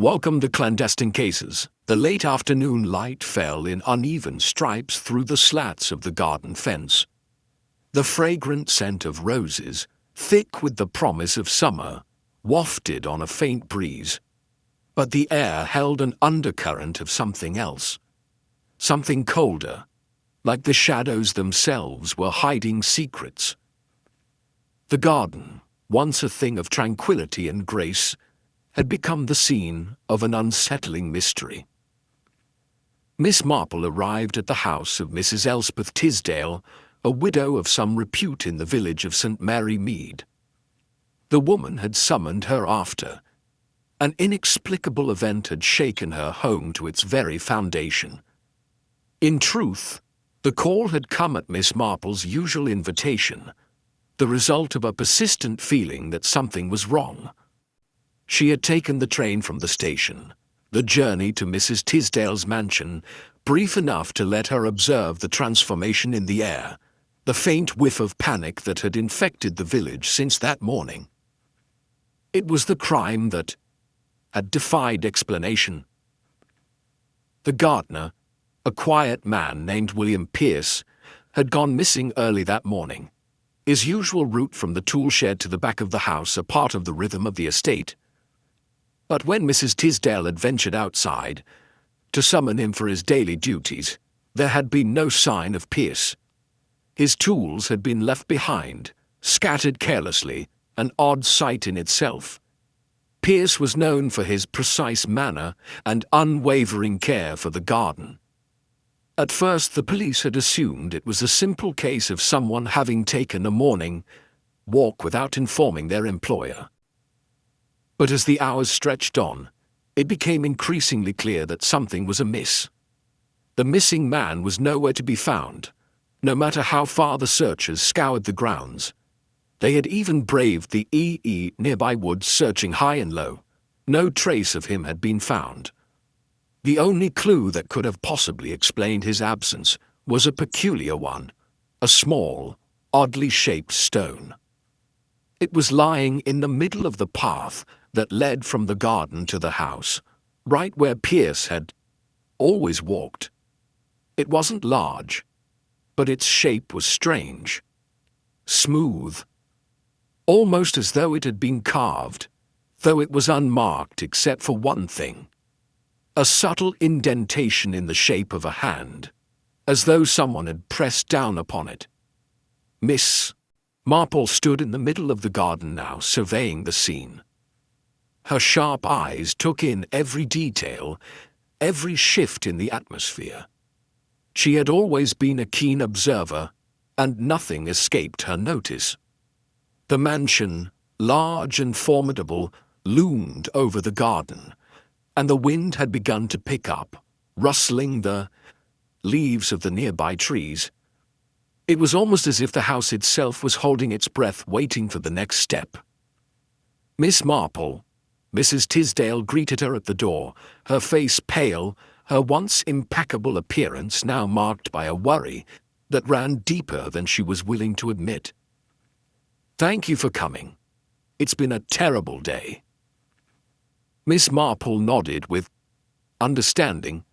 Welcome to Clandestine Cases. The late afternoon light fell in uneven stripes through the slats of the garden fence. The fragrant scent of roses, thick with the promise of summer, wafted on a faint breeze. But the air held an undercurrent of something else. Something colder, like the shadows themselves were hiding secrets. The garden, once a thing of tranquility and grace, had become the scene of an unsettling mystery. Miss Marple arrived at the house of Mrs. Elspeth Tisdale, a widow of some repute in the village of St. Mary Mead. The woman had summoned her after. An inexplicable event had shaken her home to its very foundation. In truth, the call had come at Miss Marple's usual invitation, the result of a persistent feeling that something was wrong. She had taken the train from the station, the journey to Mrs. Tisdale's mansion, brief enough to let her observe the transformation in the air, the faint whiff of panic that had infected the village since that morning. It was the crime that had defied explanation. The gardener, a quiet man named William Pierce, had gone missing early that morning, his usual route from the tool shed to the back of the house a part of the rhythm of the estate. But when Mrs. Tisdale had ventured outside to summon him for his daily duties, there had been no sign of Pierce. His tools had been left behind, scattered carelessly, an odd sight in itself. Pierce was known for his precise manner and unwavering care for the garden. At first the police had assumed it was a simple case of someone having taken a morning walk without informing their employer. But as the hours stretched on, it became increasingly clear that something was amiss. The missing man was nowhere to be found, no matter how far the searchers scoured the grounds. They had even braved the nearby woods, searching high and low. No trace of him had been found. The only clue that could have possibly explained his absence was a peculiar one, a small, oddly shaped stone. It was lying in the middle of the path that led from the garden to the house, right where Pierce had always walked. It wasn't large, but its shape was strange, smooth, almost as though it had been carved, though it was unmarked except for one thing: a subtle indentation in the shape of a hand, as though someone had pressed down upon it. Miss Marple stood in the middle of the garden now, surveying the scene. Her sharp eyes took in every detail, every shift in the atmosphere. She had always been a keen observer, and nothing escaped her notice. The mansion, large and formidable, loomed over the garden, and the wind had begun to pick up, rustling the leaves of the nearby trees. It was almost as if the house itself was holding its breath, waiting for the next step. Miss Marple, Mrs. Tisdale, greeted her at the door, her face pale, her once impeccable appearance now marked by a worry that ran deeper than she was willing to admit. "Thank you for coming. It's been a terrible day." Miss Marple nodded with understanding,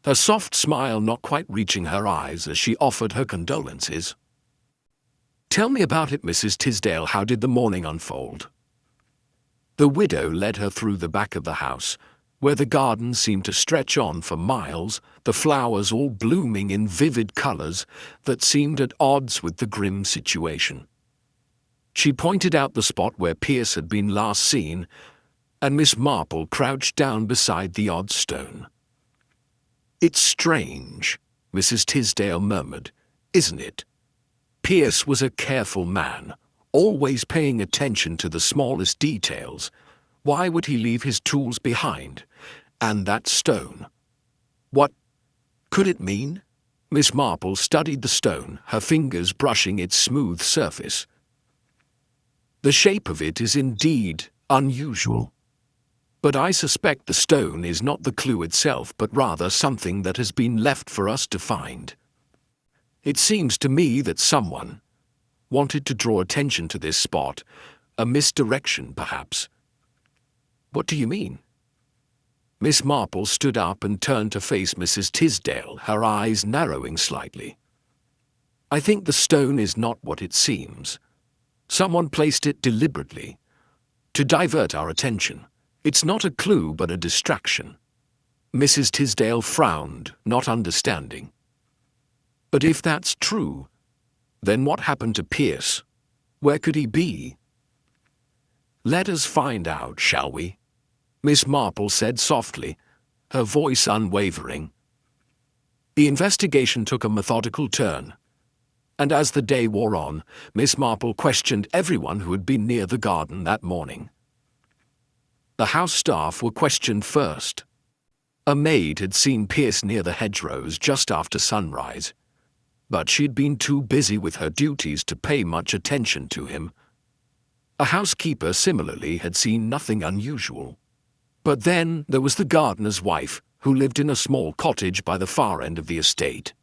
her soft smile not quite reaching her eyes as she offered her condolences. "Tell me about it, Mrs. Tisdale. How did the morning unfold?" The widow led her through the back of the house, where the garden seemed to stretch on for miles, the flowers all blooming in vivid colors that seemed at odds with the grim situation. She pointed out the spot where Pierce had been last seen, and Miss Marple crouched down beside the odd stone. "It's strange," Mrs. Tisdale murmured, "isn't it? Pierce was a careful man, always paying attention to the smallest details. Why would he leave his tools behind? And that stone? What could it mean?" Miss Marple studied the stone, her fingers brushing its smooth surface. "The shape of it is indeed unusual. But I suspect the stone is not the clue itself, but rather something that has been left for us to find. It seems to me that someone wanted to draw attention to this spot, a misdirection perhaps." "What do you mean?" Miss Marple stood up and turned to face Mrs. Tisdale, her eyes narrowing slightly. "I think the stone is not what it seems. Someone placed it deliberately, to divert our attention. It's not a clue but a distraction." Mrs. Tisdale frowned, not understanding. "But if that's true, then what happened to Pierce? Where could he be?" "Let us find out, shall we?" Miss Marple said softly, her voice unwavering. The investigation took a methodical turn, and as the day wore on, Miss Marple questioned everyone who had been near the garden that morning. The house staff were questioned first. A maid had seen Pierce near the hedgerows just after sunrise, but she had been too busy with her duties to pay much attention to him. A housekeeper similarly had seen nothing unusual. But then there was the gardener's wife, who lived in a small cottage by the far end of the estate.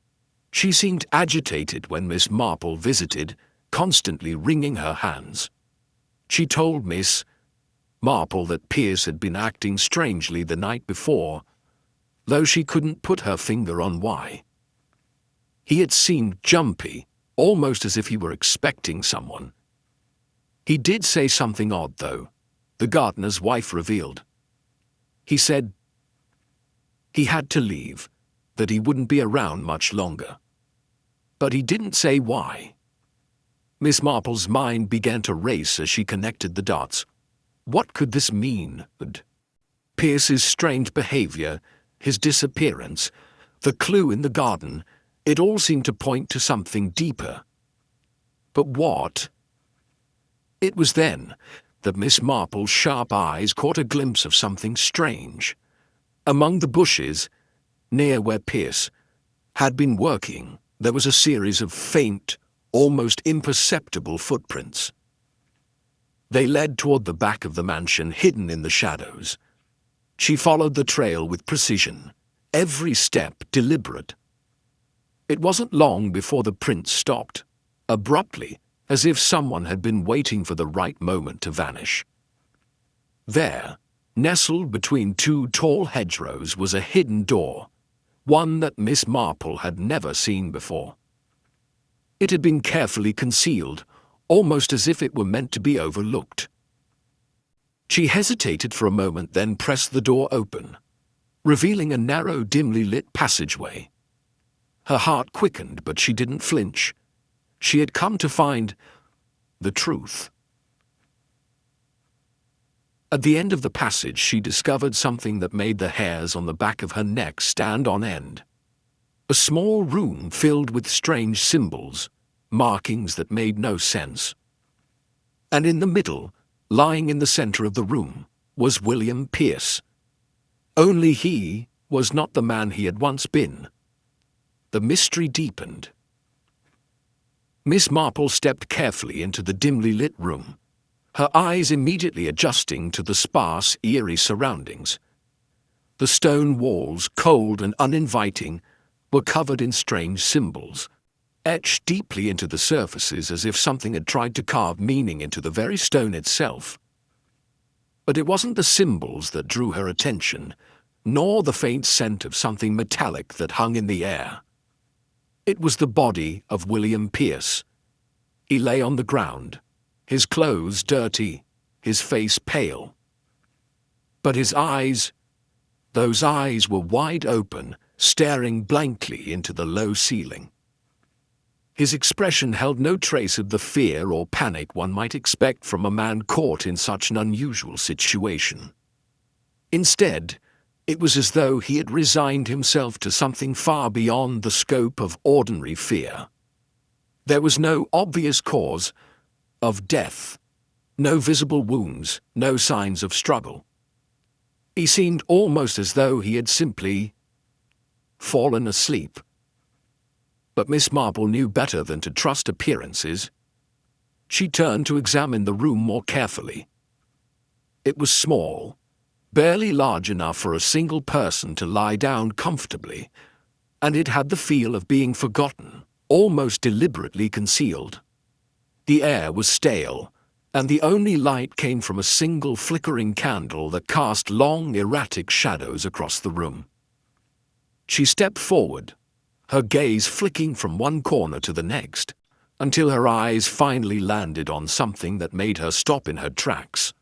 She seemed agitated when Miss Marple visited, constantly wringing her hands. She told Miss Marple that Pierce had been acting strangely the night before, though she couldn't put her finger on why. He had seemed jumpy, almost as if he were expecting someone. He did say something odd, though, the gardener's wife revealed. He said he had to leave, that he wouldn't be around much longer. But he didn't say why. Miss Marple's mind began to race as she connected the dots. What could this mean? Pierce's strange behavior, his disappearance, the clue in the garden, it all seemed to point to something deeper. But what? It was then that Miss Marple's sharp eyes caught a glimpse of something strange. Among the bushes, near where Pierce had been working, there was a series of faint, almost imperceptible footprints. They led toward the back of the mansion, hidden in the shadows. She followed the trail with precision, every step deliberate. It wasn't long before the prints stopped, abruptly, as if someone had been waiting for the right moment to vanish. There, nestled between two tall hedgerows, was a hidden door, one that Miss Marple had never seen before. It had been carefully concealed, almost as if it were meant to be overlooked. She hesitated for a moment, then pressed the door open, revealing a narrow, dimly lit passageway. Her heart quickened, but she didn't flinch. She had come to find the truth. At the end of the passage, she discovered something that made the hairs on the back of her neck stand on end. A small room filled with strange symbols, markings that made no sense. And in the middle, lying in the center of the room, was William Pierce. Only he was not the man he had once been. The mystery deepened. Miss Marple stepped carefully into the dimly lit room, her eyes immediately adjusting to the sparse, eerie surroundings. The stone walls, cold and uninviting, were covered in strange symbols, etched deeply into the surfaces as if something had tried to carve meaning into the very stone itself. But it wasn't the symbols that drew her attention, nor the faint scent of something metallic that hung in the air. It was the body of William Pierce. He lay on the ground, his clothes dirty, his face pale. But his eyes, those eyes were wide open, staring blankly into the low ceiling. His expression held no trace of the fear or panic one might expect from a man caught in such an unusual situation. Instead, it was as though he had resigned himself to something far beyond the scope of ordinary fear. There was no obvious cause of death, no visible wounds, no signs of struggle. He seemed almost as though he had simply fallen asleep. But Miss Marple knew better than to trust appearances. She turned to examine the room more carefully. It was small, barely large enough for a single person to lie down comfortably, and it had the feel of being forgotten, almost deliberately concealed. The air was stale, and the only light came from a single flickering candle that cast long, erratic shadows across the room. She stepped forward, her gaze flicking from one corner to the next, until her eyes finally landed on something that made her stop in her tracks.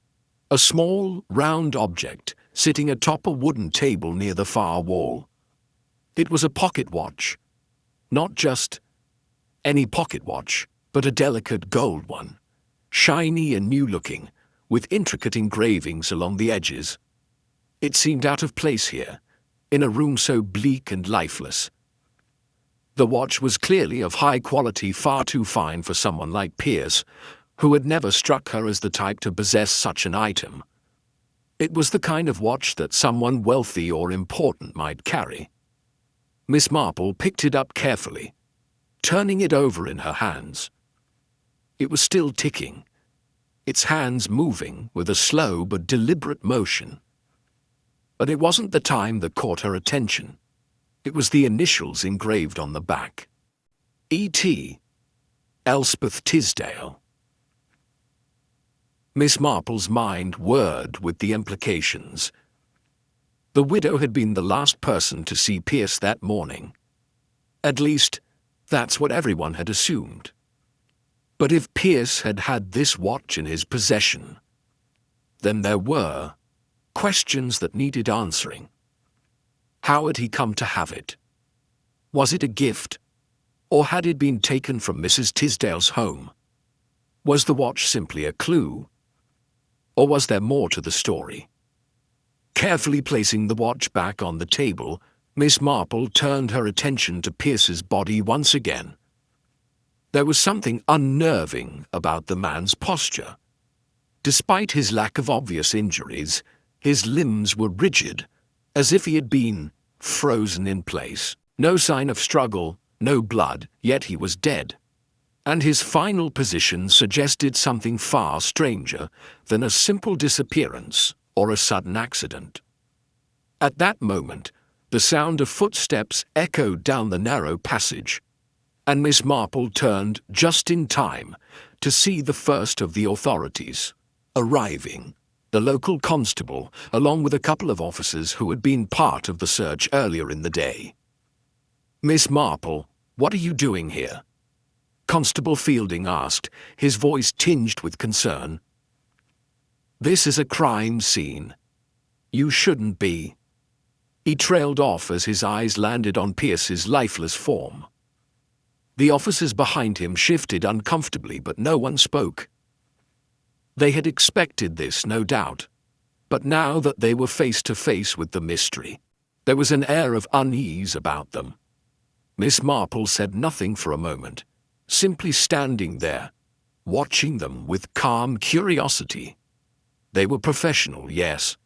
A small, round object sitting atop a wooden table near the far wall. It was a pocket watch. Not just any pocket watch, but a delicate gold one, shiny and new-looking, with intricate engravings along the edges. It seemed out of place here, in a room so bleak and lifeless. The watch was clearly of high quality, far too fine for someone like Pierce, who had never struck her as the type to possess such an item. It was the kind of watch that someone wealthy or important might carry. Miss Marple picked it up carefully, turning it over in her hands. It was still ticking, its hands moving with a slow but deliberate motion. But it wasn't the time that caught her attention. It was the initials engraved on the back. E.T. Elspeth Tisdale. Miss Marple's mind whirred with the implications. The widow had been the last person to see Pierce that morning. At least, that's what everyone had assumed. But if Pierce had had this watch in his possession, then there were questions that needed answering. How had he come to have it? Was it a gift? Or had it been taken from Mrs. Tisdale's home? Was the watch simply a clue? Or was there more to the story? Carefully placing the watch back on the table, Miss Marple turned her attention to Pierce's body once again. There was something unnerving about the man's posture. Despite his lack of obvious injuries, his limbs were rigid, as if he had been frozen in place. No sign of struggle, no blood, yet he was dead. And his final position suggested something far stranger than a simple disappearance or a sudden accident. At that moment, the sound of footsteps echoed down the narrow passage, and Miss Marple turned just in time to see the first of the authorities arriving. The local constable, along with a couple of officers who had been part of the search earlier in the day. "Miss Marple, what are you doing here?" Constable Fielding asked, his voice tinged with concern. "This is a crime scene. You shouldn't be." He trailed off as his eyes landed on Pierce's lifeless form. The officers behind him shifted uncomfortably, but no one spoke. They had expected this, no doubt, but now that they were face to face with the mystery, there was an air of unease about them. Miss Marple said nothing for a moment, simply standing there, watching them with calm curiosity. They were professional, yes,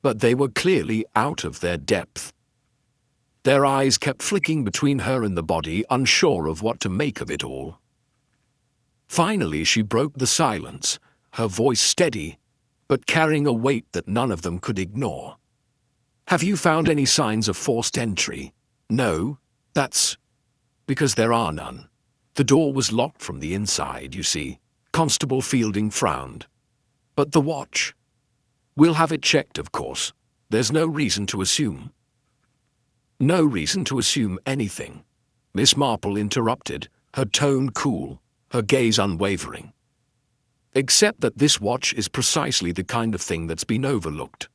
but they were clearly out of their depth. Their eyes kept flicking between her and the body, unsure of what to make of it all. Finally, she broke the silence, her voice steady, but carrying a weight that none of them could ignore. "Have you found any signs of forced entry?" "No, that's because there are none. The door was locked from the inside, you see." Constable Fielding frowned. "But the watch? We'll have it checked, of course. There's no reason to assume." "No reason to assume anything," Miss Marple interrupted, her tone cool, her gaze unwavering. "Except that this watch is precisely the kind of thing that's been overlooked."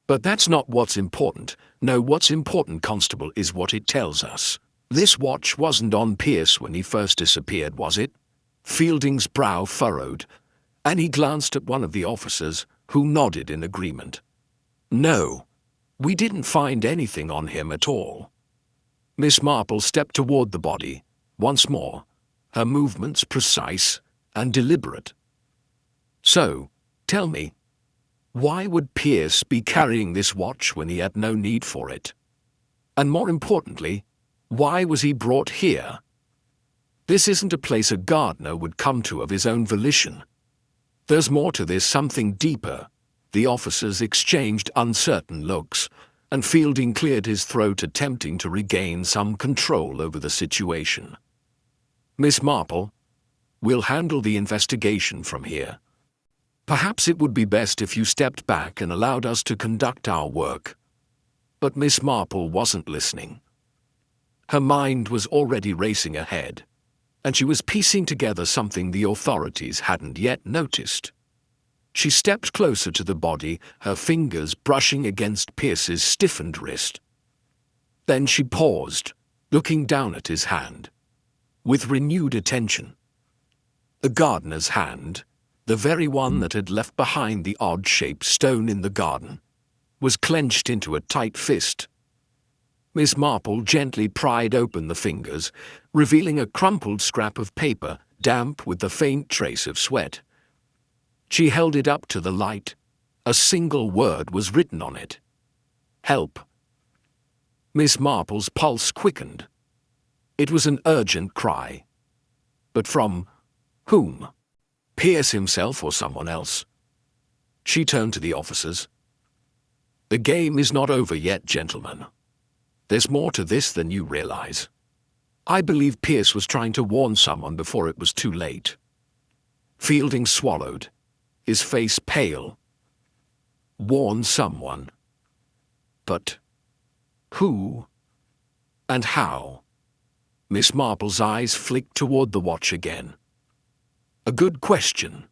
"But that's not what's important. No, what's important, Constable, is what it tells us. This watch wasn't on Pierce when he first disappeared, was it?" Fielding's brow furrowed, and he glanced at one of the officers, who nodded in agreement. "No, we didn't find anything on him at all." Miss Marple stepped toward the body, once more, her movements precise and deliberate. "So, tell me, why would Pierce be carrying this watch when he had no need for it? And more importantly, why was he brought here? This isn't a place a gardener would come to of his own volition. There's more to this, something deeper." The officers exchanged uncertain looks, and Fielding cleared his throat, attempting to regain some control over the situation. "Miss Marple, We'll handle the investigation from here. Perhaps it would be best if you stepped back and allowed us to conduct our work." But Miss Marple wasn't listening. Her mind was already racing ahead, and she was piecing together something the authorities hadn't yet noticed. She stepped closer to the body, her fingers brushing against Pierce's stiffened wrist. Then she paused, looking down at his hand, with renewed attention. The gardener's hand, the very one that had left behind the odd-shaped stone in the garden, was clenched into a tight fist. Miss Marple gently pried open the fingers, revealing a crumpled scrap of paper, damp with the faint trace of sweat. She held it up to the light. A single word was written on it: "Help." Miss Marple's pulse quickened. It was an urgent cry. But from whom? Pierce himself or someone else? She turned to the officers. "The game is not over yet, gentlemen. There's more to this than you realize. I believe Pierce was trying to warn someone before it was too late." Fielding swallowed, his face pale. Warn someone. But who and how? Miss Marple's eyes flicked toward the watch again. "A good question,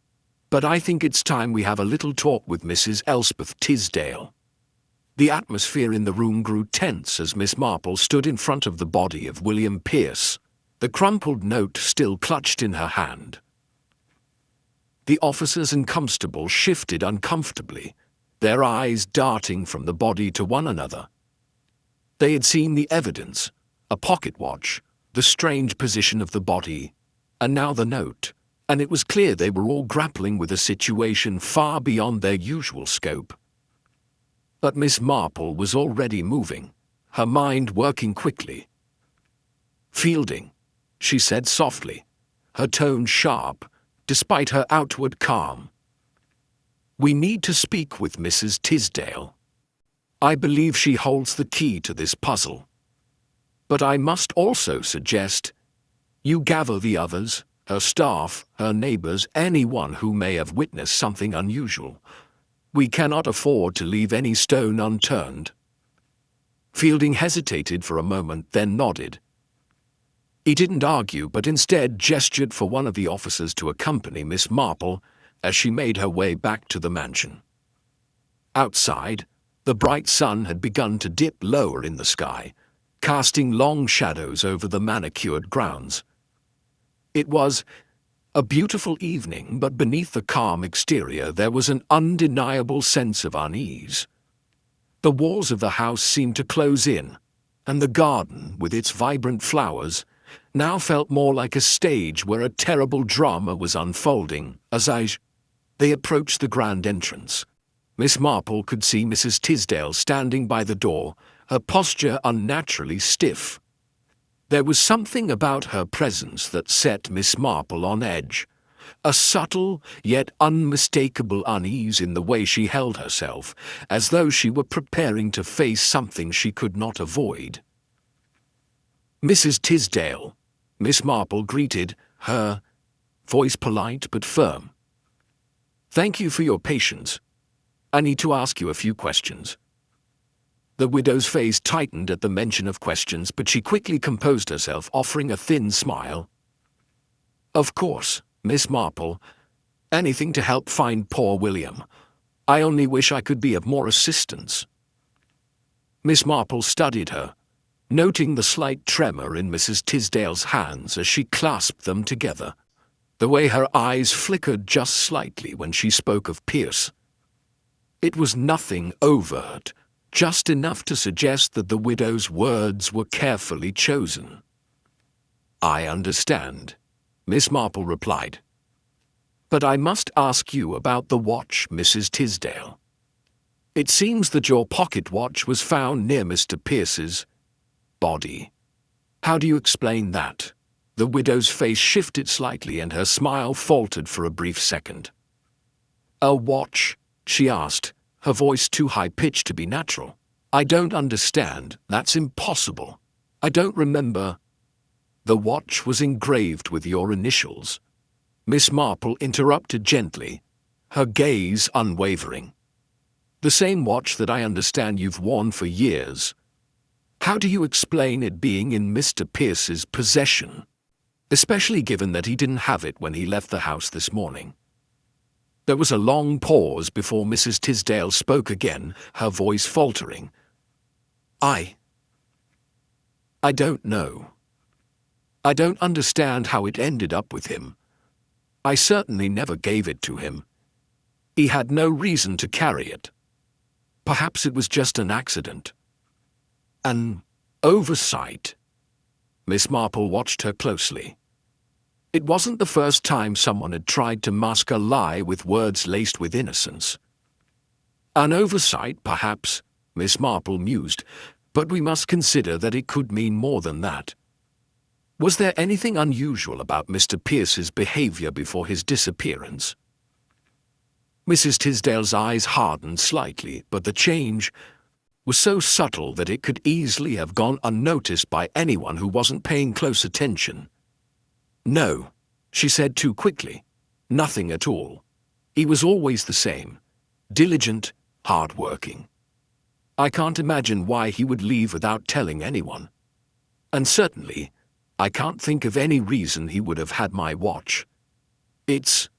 but I think it's time we have a little talk with Mrs. Elspeth Tisdale." The atmosphere in the room grew tense as Miss Marple stood in front of the body of William Pierce, the crumpled note still clutched in her hand. The officers and constables shifted uncomfortably, their eyes darting from the body to one another. They had seen the evidence, a pocket watch, the strange position of the body, and now the note, and it was clear they were all grappling with a situation far beyond their usual scope. But Miss Marple was already moving, her mind working quickly. "Fielding," she said softly, her tone sharp, despite her outward calm. "We need to speak with Mrs. Tisdale. I believe she holds the key to this puzzle. But I must also suggest you gather the others, her staff, her neighbors, anyone who may have witnessed something unusual. We cannot afford to leave any stone unturned." Fielding hesitated for a moment, then nodded. He didn't argue, but instead gestured for one of the officers to accompany Miss Marple as she made her way back to the mansion. Outside, the bright sun had begun to dip lower in the sky, casting long shadows over the manicured grounds. It was a beautiful evening, but beneath the calm exterior there was an undeniable sense of unease. The walls of the house seemed to close in, and the garden, with its vibrant flowers, now felt more like a stage where a terrible drama was unfolding. As they approached the grand entrance, Miss Marple could see Mrs. Tisdale standing by the door, her posture unnaturally stiff. There was something about her presence that set Miss Marple on edge, a subtle yet unmistakable unease in the way she held herself, as though she were preparing to face something she could not avoid. "Mrs. Tisdale," Miss Marple greeted, her voice polite but firm. "Thank you for your patience. I need to ask you a few questions." The widow's face tightened at the mention of questions, but she quickly composed herself, offering a thin smile. "Of course, Miss Marple. Anything to help find poor William. I only wish I could be of more assistance." Miss Marple studied her, noting the slight tremor in Mrs. Tisdale's hands as she clasped them together, the way her eyes flickered just slightly when she spoke of Pierce. It was nothing overt, just enough to suggest that the widow's words were carefully chosen. "I understand," Miss Marple replied. "But I must ask you about the watch, Mrs. Tisdale. It seems that your pocket watch was found near Mr. Pierce's body. How do you explain that?" The widow's face shifted slightly and her smile faltered for a brief second. "A watch?" she asked, her voice too high-pitched to be natural. "I don't understand. That's impossible. I don't remember." "The watch was engraved with your initials." Miss Marple interrupted gently, her gaze unwavering. "The same watch that I understand you've worn for years. How do you explain it being in Mr. Pierce's possession, especially given that he didn't have it when he left the house this morning?" There was a long pause before Mrs. Tisdale spoke again, her voice faltering. I don't know. I don't understand how it ended up with him. I certainly never gave it to him. He had no reason to carry it. Perhaps it was just an accident. An oversight. Miss Marple watched her closely. It wasn't the first time someone had tried to mask a lie with words laced with innocence. An oversight, perhaps, Miss Marple mused, but we must consider that it could mean more than that. Was there anything unusual about Mr. Pierce's behavior before his disappearance? Mrs. Tisdale's eyes hardened slightly, but the change was so subtle that it could easily have gone unnoticed by anyone who wasn't paying close attention. "No," she said too quickly. "Nothing at all. He was always the same. Diligent, hard-working. I can't imagine why he would leave without telling anyone. And certainly, I can't think of any reason he would have had my watch. It's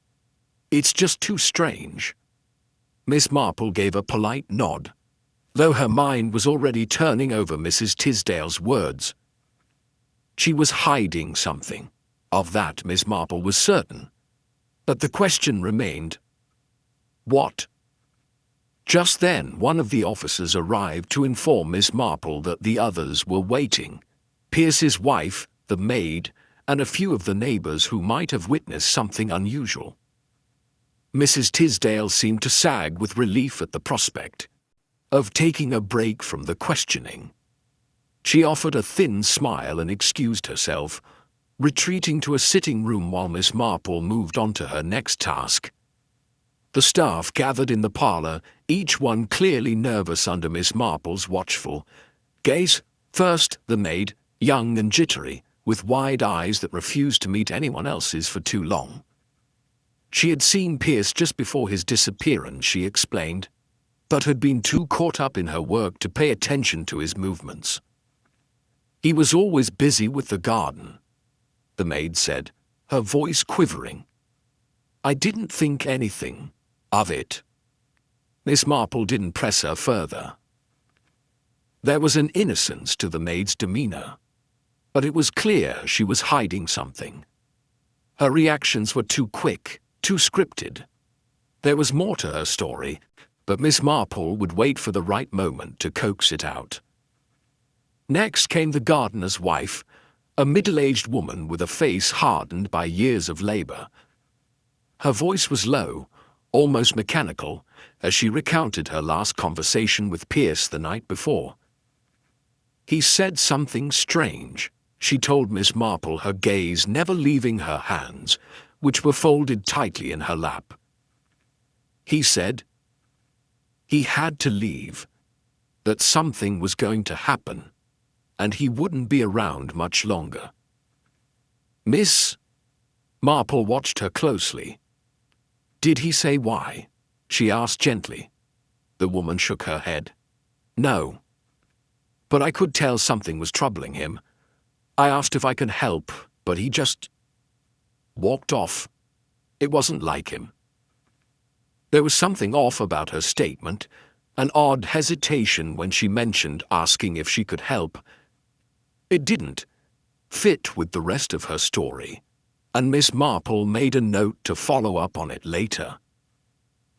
just too strange." Miss Marple gave a polite nod, though her mind was already turning over Mrs. Tisdale's words. She was hiding something. Of that Miss Marple was certain. But the question remained, what? Just then one of the officers arrived to inform Miss Marple that the others were waiting. Pierce's wife, the maid, and a few of the neighbors who might have witnessed something unusual. Mrs. Tisdale seemed to sag with relief at the prospect of taking a break from the questioning. She offered a thin smile and excused herself, retreating to a sitting room while Miss Marple moved on to her next task. The staff gathered in the parlor, each one clearly nervous under Miss Marple's watchful gaze. First, the maid, young and jittery, with wide eyes that refused to meet anyone else's for too long. She had seen Pierce just before his disappearance, she explained, but had been too caught up in her work to pay attention to his movements. "He was always busy with the garden," the maid said, her voice quivering. "I didn't think anything of it." Miss Marple didn't press her further. There was an innocence to the maid's demeanor, but it was clear she was hiding something. Her reactions were too quick, too scripted. There was more to her story, but Miss Marple would wait for the right moment to coax it out. Next came the gardener's wife, a middle-aged woman with a face hardened by years of labor. Her voice was low, almost mechanical, as she recounted her last conversation with Pierce the night before. "He said something strange," she told Miss Marple, her gaze never leaving her hands, which were folded tightly in her lap. "He said he had to leave, that something was going to happen, and he wouldn't be around much longer." Miss Marple watched her closely. "Did he say why?" she asked gently. The woman shook her head. "No. But I could tell something was troubling him. I asked if I could help, but he just walked off. It wasn't like him." There was something off about her statement, an odd hesitation when she mentioned asking if she could help. It didn't fit with the rest of her story, and Miss Marple made a note to follow up on it later.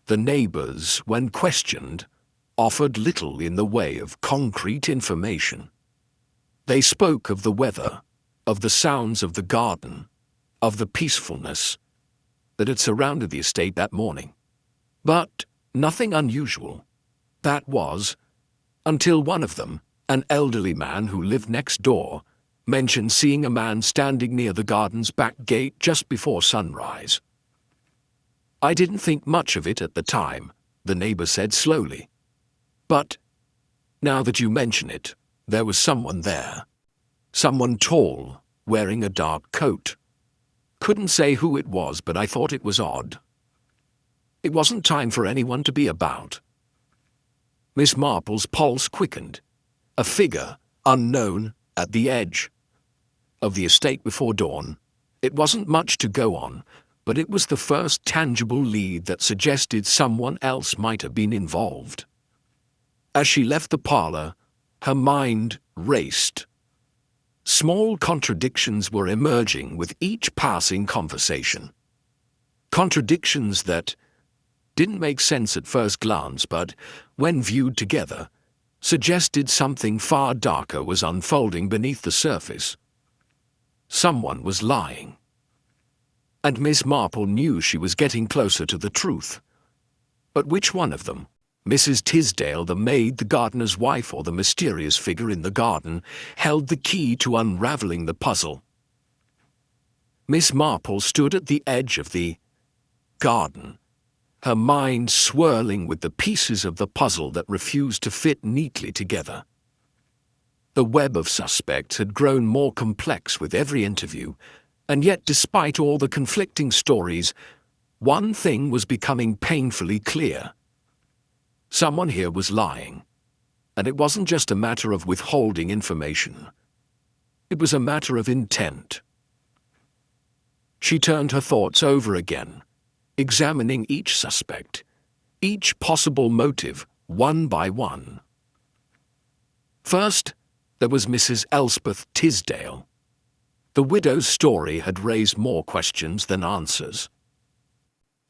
The neighbors, when questioned, offered little in the way of concrete information. They spoke of the weather, of the sounds of the garden, of the peacefulness that had surrounded the estate that morning. But nothing unusual. That was, until one of them, an elderly man who lived next door, mentioned seeing a man standing near the garden's back gate just before sunrise. "I didn't think much of it at the time," the neighbor said slowly. "But now that you mention it, there was someone there. Someone tall, wearing a dark coat. Couldn't say who it was, but I thought it was odd. It wasn't time for anyone to be about. Miss Marple's pulse quickened. A figure, unknown, at the edge of the estate before dawn. It wasn't much to go on, but it was the first tangible lead that suggested someone else might have been involved. As she left the parlor, her mind raced. Small contradictions were emerging with each passing conversation. Contradictions that didn't make sense at first glance, but, when viewed together, suggested something far darker was unfolding beneath the surface. Someone was lying. And Miss Marple knew she was getting closer to the truth. But which one of them? Mrs. Tisdale, the maid, the gardener's wife, or the mysterious figure in the garden, held the key to unraveling the puzzle. Miss Marple stood at the edge of the garden, her mind swirling with the pieces of the puzzle that refused to fit neatly together. The web of suspects had grown more complex with every interview, and yet despite all the conflicting stories, one thing was becoming painfully clear. Someone here was lying, and it wasn't just a matter of withholding information. It was a matter of intent. She turned her thoughts over again, examining each suspect, each possible motive, one by one. First, there was Mrs. Elspeth Tisdale. The widow's story had raised more questions than answers.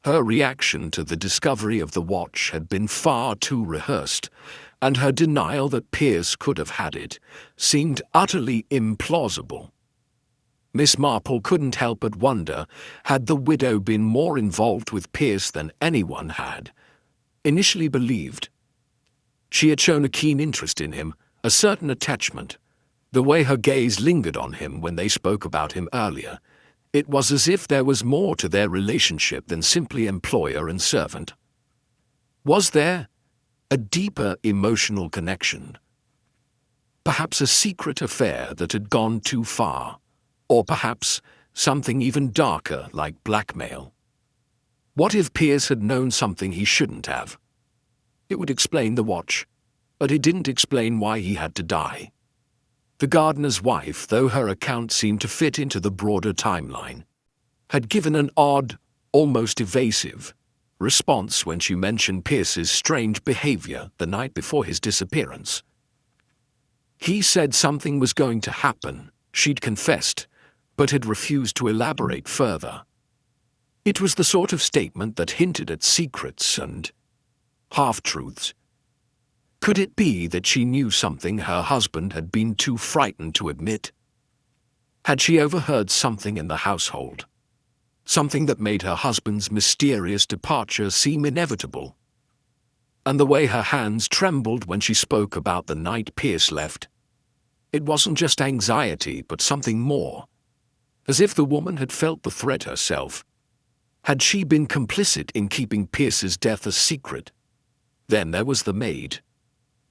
Her reaction to the discovery of the watch had been far too rehearsed, and her denial that Pierce could have had it seemed utterly implausible. Miss Marple couldn't help but wonder, had the widow been more involved with Pierce than anyone had initially believed? She had shown a keen interest in him, a certain attachment. The way her gaze lingered on him when they spoke about him earlier, it was as if there was more to their relationship than simply employer and servant. Was there a deeper emotional connection? Perhaps a secret affair that had gone too far? Or perhaps something even darker, like blackmail? What if Pierce had known something he shouldn't have? It would explain the watch, but it didn't explain why he had to die. The gardener's wife, though her account seemed to fit into the broader timeline, had given an odd, almost evasive, response when she mentioned Pierce's strange behavior the night before his disappearance. He said something was going to happen, she'd confessed, but had refused to elaborate further. It was the sort of statement that hinted at secrets and half-truths. Could it be that she knew something her husband had been too frightened to admit? Had she overheard something in the household? Something that made her husband's mysterious departure seem inevitable? And the way her hands trembled when she spoke about the night Pierce left, it wasn't just anxiety, but something more. As if the woman had felt the threat herself. Had she been complicit in keeping Pierce's death a secret? Then there was the maid.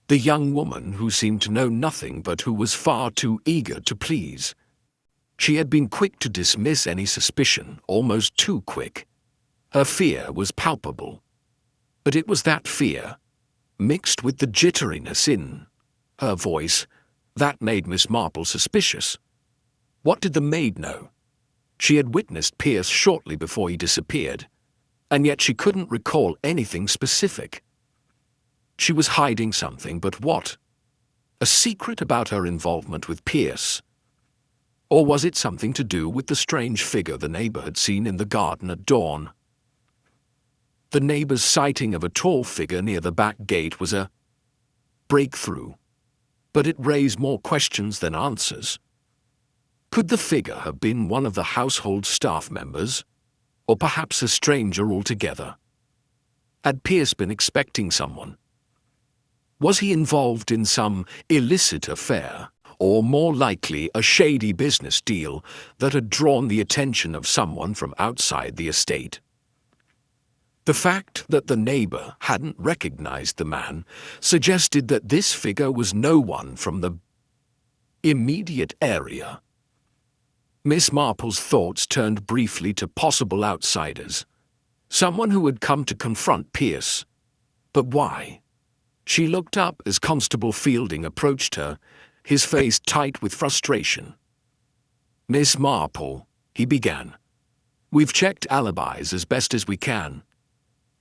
The young woman who seemed to know nothing but who was far too eager to please. She had been quick to dismiss any suspicion, almost too quick. Her fear was palpable. But it was that fear, mixed with the jitteriness in her voice, that made Miss Marple suspicious. What did the maid know? She had witnessed Pierce shortly before he disappeared, and yet she couldn't recall anything specific. She was hiding something, but what? A secret about her involvement with Pierce? Or was it something to do with the strange figure the neighbor had seen in the garden at dawn? The neighbor's sighting of a tall figure near the back gate was a breakthrough, but it raised more questions than answers. Could the figure have been one of the household staff members, or perhaps a stranger altogether? Had Pierce been expecting someone? Was he involved in some illicit affair, or more likely a shady business deal that had drawn the attention of someone from outside the estate? The fact that the neighbor hadn't recognized the man suggested that this figure was no one from the immediate area. Miss Marple's thoughts turned briefly to possible outsiders. Someone who had come to confront Pierce. But why? She looked up as Constable Fielding approached her, his face tight with frustration. "Miss Marple," he began, "we've checked alibis as best as we can.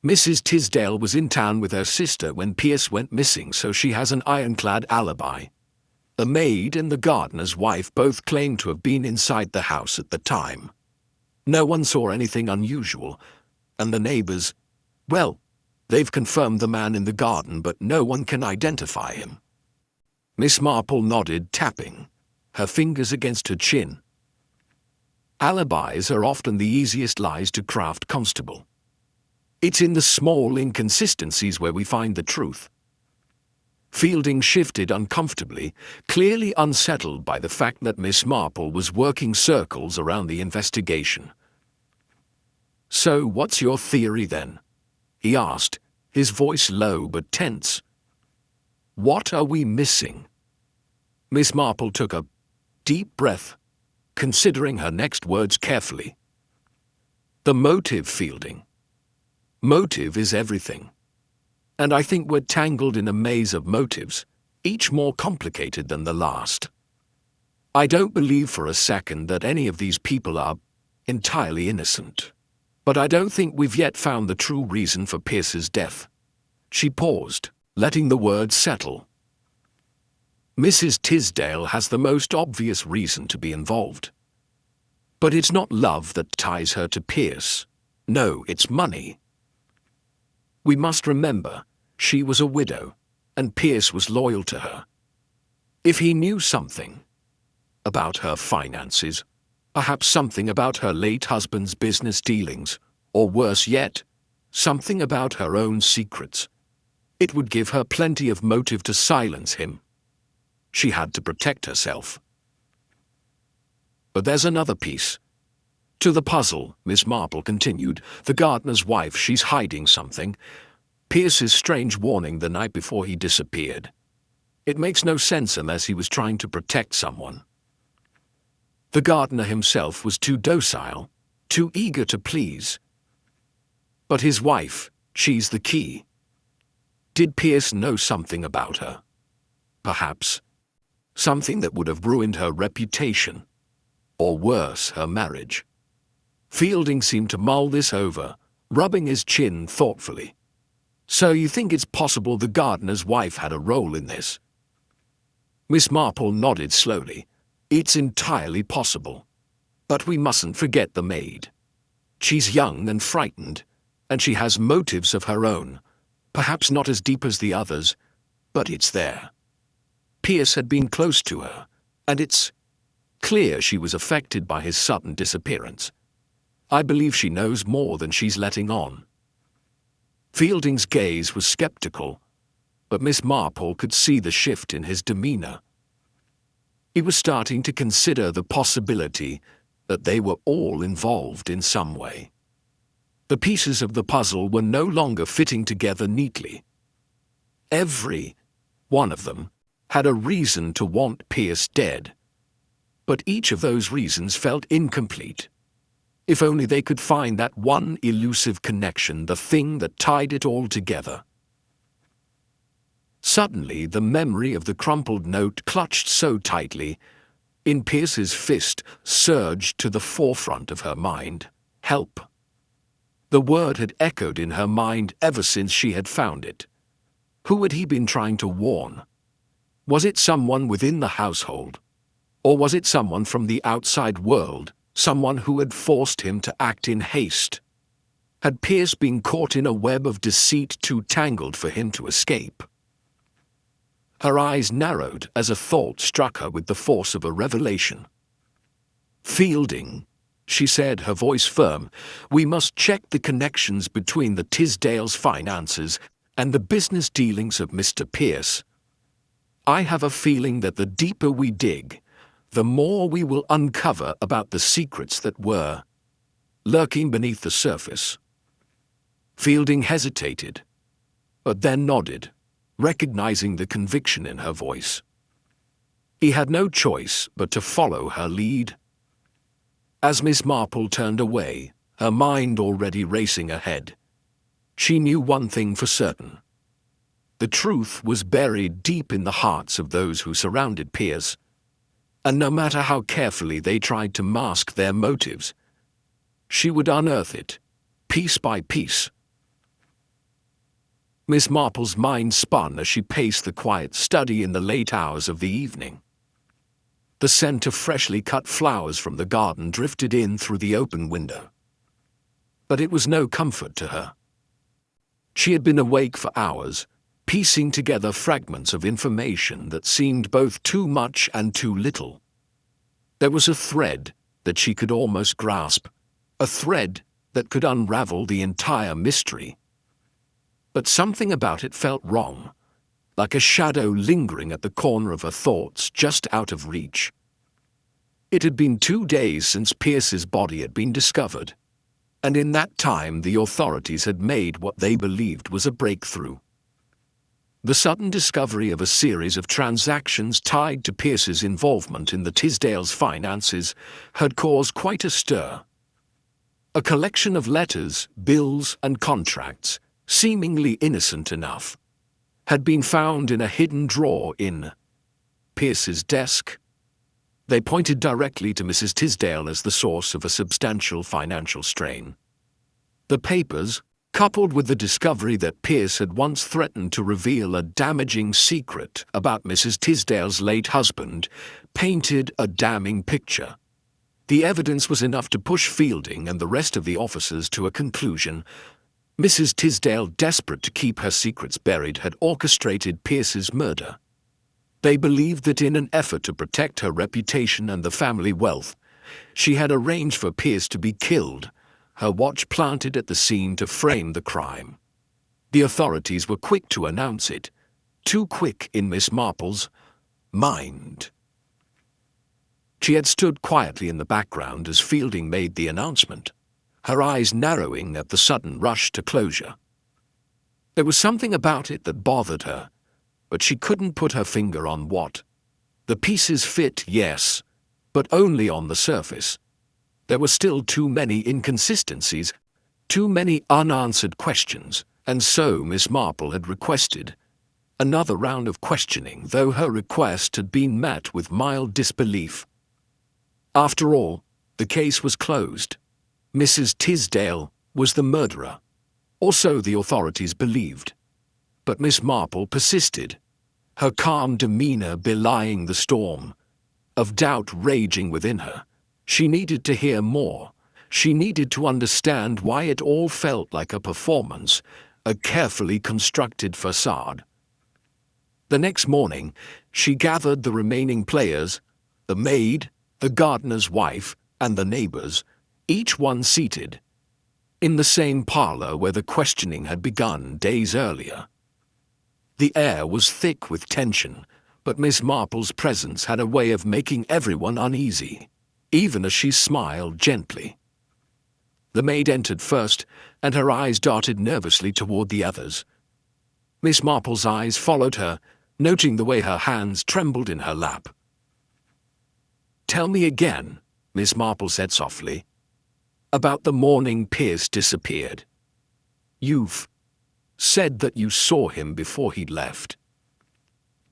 Mrs. Tisdale was in town with her sister when Pierce went missing, so she has an ironclad alibi. The maid and the gardener's wife both claim to have been inside the house at the time. No one saw anything unusual, and the neighbors, well, they've confirmed the man in the garden, but no one can identify him." Miss Marple nodded, tapping her fingers against her chin. "Alibis are often the easiest lies to craft, Constable. It's in the small inconsistencies where we find the truth." Fielding shifted uncomfortably, clearly unsettled by the fact that Miss Marple was working circles around the investigation. "So what's your theory then?" he asked, his voice low but tense. "What are we missing?" Miss Marple took a deep breath, considering her next words carefully. "The motive, Fielding. Motive is everything. And I think we're tangled in a maze of motives, each more complicated than the last. I don't believe for a second that any of these people are entirely innocent. But I don't think we've yet found the true reason for Pierce's death." She paused, letting the words settle. "Mrs. Tisdale has the most obvious reason to be involved. But it's not love that ties her to Pierce. No, it's money. We must remember, she was a widow, and Pierce was loyal to her. If he knew something about her finances, perhaps something about her late husband's business dealings, or worse yet, something about her own secrets, it would give her plenty of motive to silence him. She had to protect herself. But there's another piece to the puzzle," Miss Marple continued. "The gardener's wife, she's hiding something. Pierce's strange warning the night before he disappeared. It makes no sense unless he was trying to protect someone. The gardener himself was too docile, too eager to please. But his wife, she's the key. Did Pierce know something about her? Perhaps something that would have ruined her reputation, or worse, her marriage." Fielding seemed to mull this over, rubbing his chin thoughtfully. "So you think it's possible the gardener's wife had a role in this?" Miss Marple nodded slowly. "It's entirely possible. But we mustn't forget the maid. She's young and frightened, and she has motives of her own, perhaps not as deep as the others, but it's there. Pierce had been close to her, and it's clear she was affected by his sudden disappearance. I believe she knows more than she's letting on." Fielding's gaze was skeptical, but Miss Marple could see the shift in his demeanor. He was starting to consider the possibility that they were all involved in some way. The pieces of the puzzle were no longer fitting together neatly. Every one of them had a reason to want Pierce dead, but each of those reasons felt incomplete. If only they could find that one elusive connection, the thing that tied it all together. Suddenly, the memory of the crumpled note clutched so tightly in Pierce's fist surged to the forefront of her mind. Help. The word had echoed in her mind ever since she had found it. Who had he been trying to warn? Was it someone within the household? Or was it someone from the outside world? Someone who had forced him to act in haste? Had Pierce been caught in a web of deceit too tangled for him to escape? Her eyes narrowed as a thought struck her with the force of a revelation. "Fielding," she said, her voice firm, "we must check the connections between the Tisdale's finances and the business dealings of Mr. Pierce. I have a feeling that the deeper we dig, the more we will uncover about the secrets that were lurking beneath the surface." Fielding hesitated, but then nodded, recognizing the conviction in her voice. He had no choice but to follow her lead. As Miss Marple turned away, her mind already racing ahead, she knew one thing for certain. The truth was buried deep in the hearts of those who surrounded Pierce, and no matter how carefully they tried to mask their motives, she would unearth it, piece by piece. Miss Marple's mind spun as she paced the quiet study in the late hours of the evening. The scent of freshly cut flowers from the garden drifted in through the open window. But it was no comfort to her. She had been awake for hours, piecing together fragments of information that seemed both too much and too little. There was a thread that she could almost grasp, a thread that could unravel the entire mystery. But something about it felt wrong, like a shadow lingering at the corner of her thoughts just out of reach. It had been 2 days since Pierce's body had been discovered, and in that time the authorities had made what they believed was a breakthrough. The sudden discovery of a series of transactions tied to Pierce's involvement in the Tisdales' finances had caused quite a stir. A collection of letters, bills, and contracts, seemingly innocent enough, had been found in a hidden drawer in Pierce's desk. They pointed directly to Mrs. Tisdale as the source of a substantial financial strain. The papers, coupled with the discovery that Pierce had once threatened to reveal a damaging secret about Mrs. Tisdale's late husband, painted a damning picture. The evidence was enough to push Fielding and the rest of the officers to a conclusion. Mrs. Tisdale, desperate to keep her secrets buried, had orchestrated Pierce's murder. They believed that in an effort to protect her reputation and the family wealth, she had arranged for Pierce to be killed, her watch planted at the scene to frame the crime. The authorities were quick to announce it, too quick in Miss Marple's mind. She had stood quietly in the background as Fielding made the announcement, her eyes narrowing at the sudden rush to closure. There was something about it that bothered her, but she couldn't put her finger on what. The pieces fit, yes, but only on the surface. There were still too many inconsistencies, too many unanswered questions, and so Miss Marple had requested another round of questioning, though her request had been met with mild disbelief. After all, the case was closed. Mrs. Tisdale was the murderer, or so the authorities believed. But Miss Marple persisted, her calm demeanor belying the storm of doubt raging within her. She needed to hear more. She needed to understand why it all felt like a performance, a carefully constructed facade. The next morning, she gathered the remaining players, the maid, the gardener's wife, and the neighbors, each one seated in the same parlor where the questioning had begun days earlier. The air was thick with tension, but Miss Marple's presence had a way of making everyone uneasy, even as she smiled gently. The maid entered first, and her eyes darted nervously toward the others. Miss Marple's eyes followed her, noting the way her hands trembled in her lap. "Tell me again," Miss Marple said softly, "about the morning Pierce disappeared. You've said that you saw him before he left.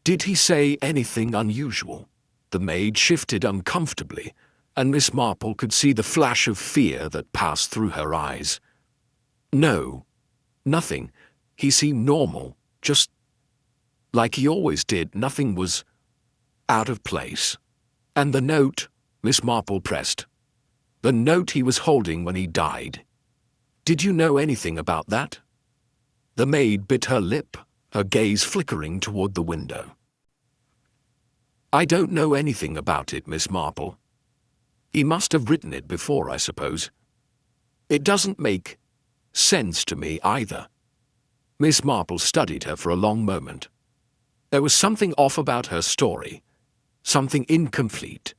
Did he say anything unusual?" The maid shifted uncomfortably, and Miss Marple could see the flash of fear that passed through her eyes. "No, nothing. He seemed normal, just like he always did. Nothing was out of place." "And the note?" Miss Marple pressed. "The note he was holding when he died. Did you know anything about that?" The maid bit her lip, her gaze flickering toward the window. "I don't know anything about it, Miss Marple. He must have written it before, I suppose. It doesn't make sense to me either." Miss Marple studied her for a long moment. There was something off about her story, something incomplete.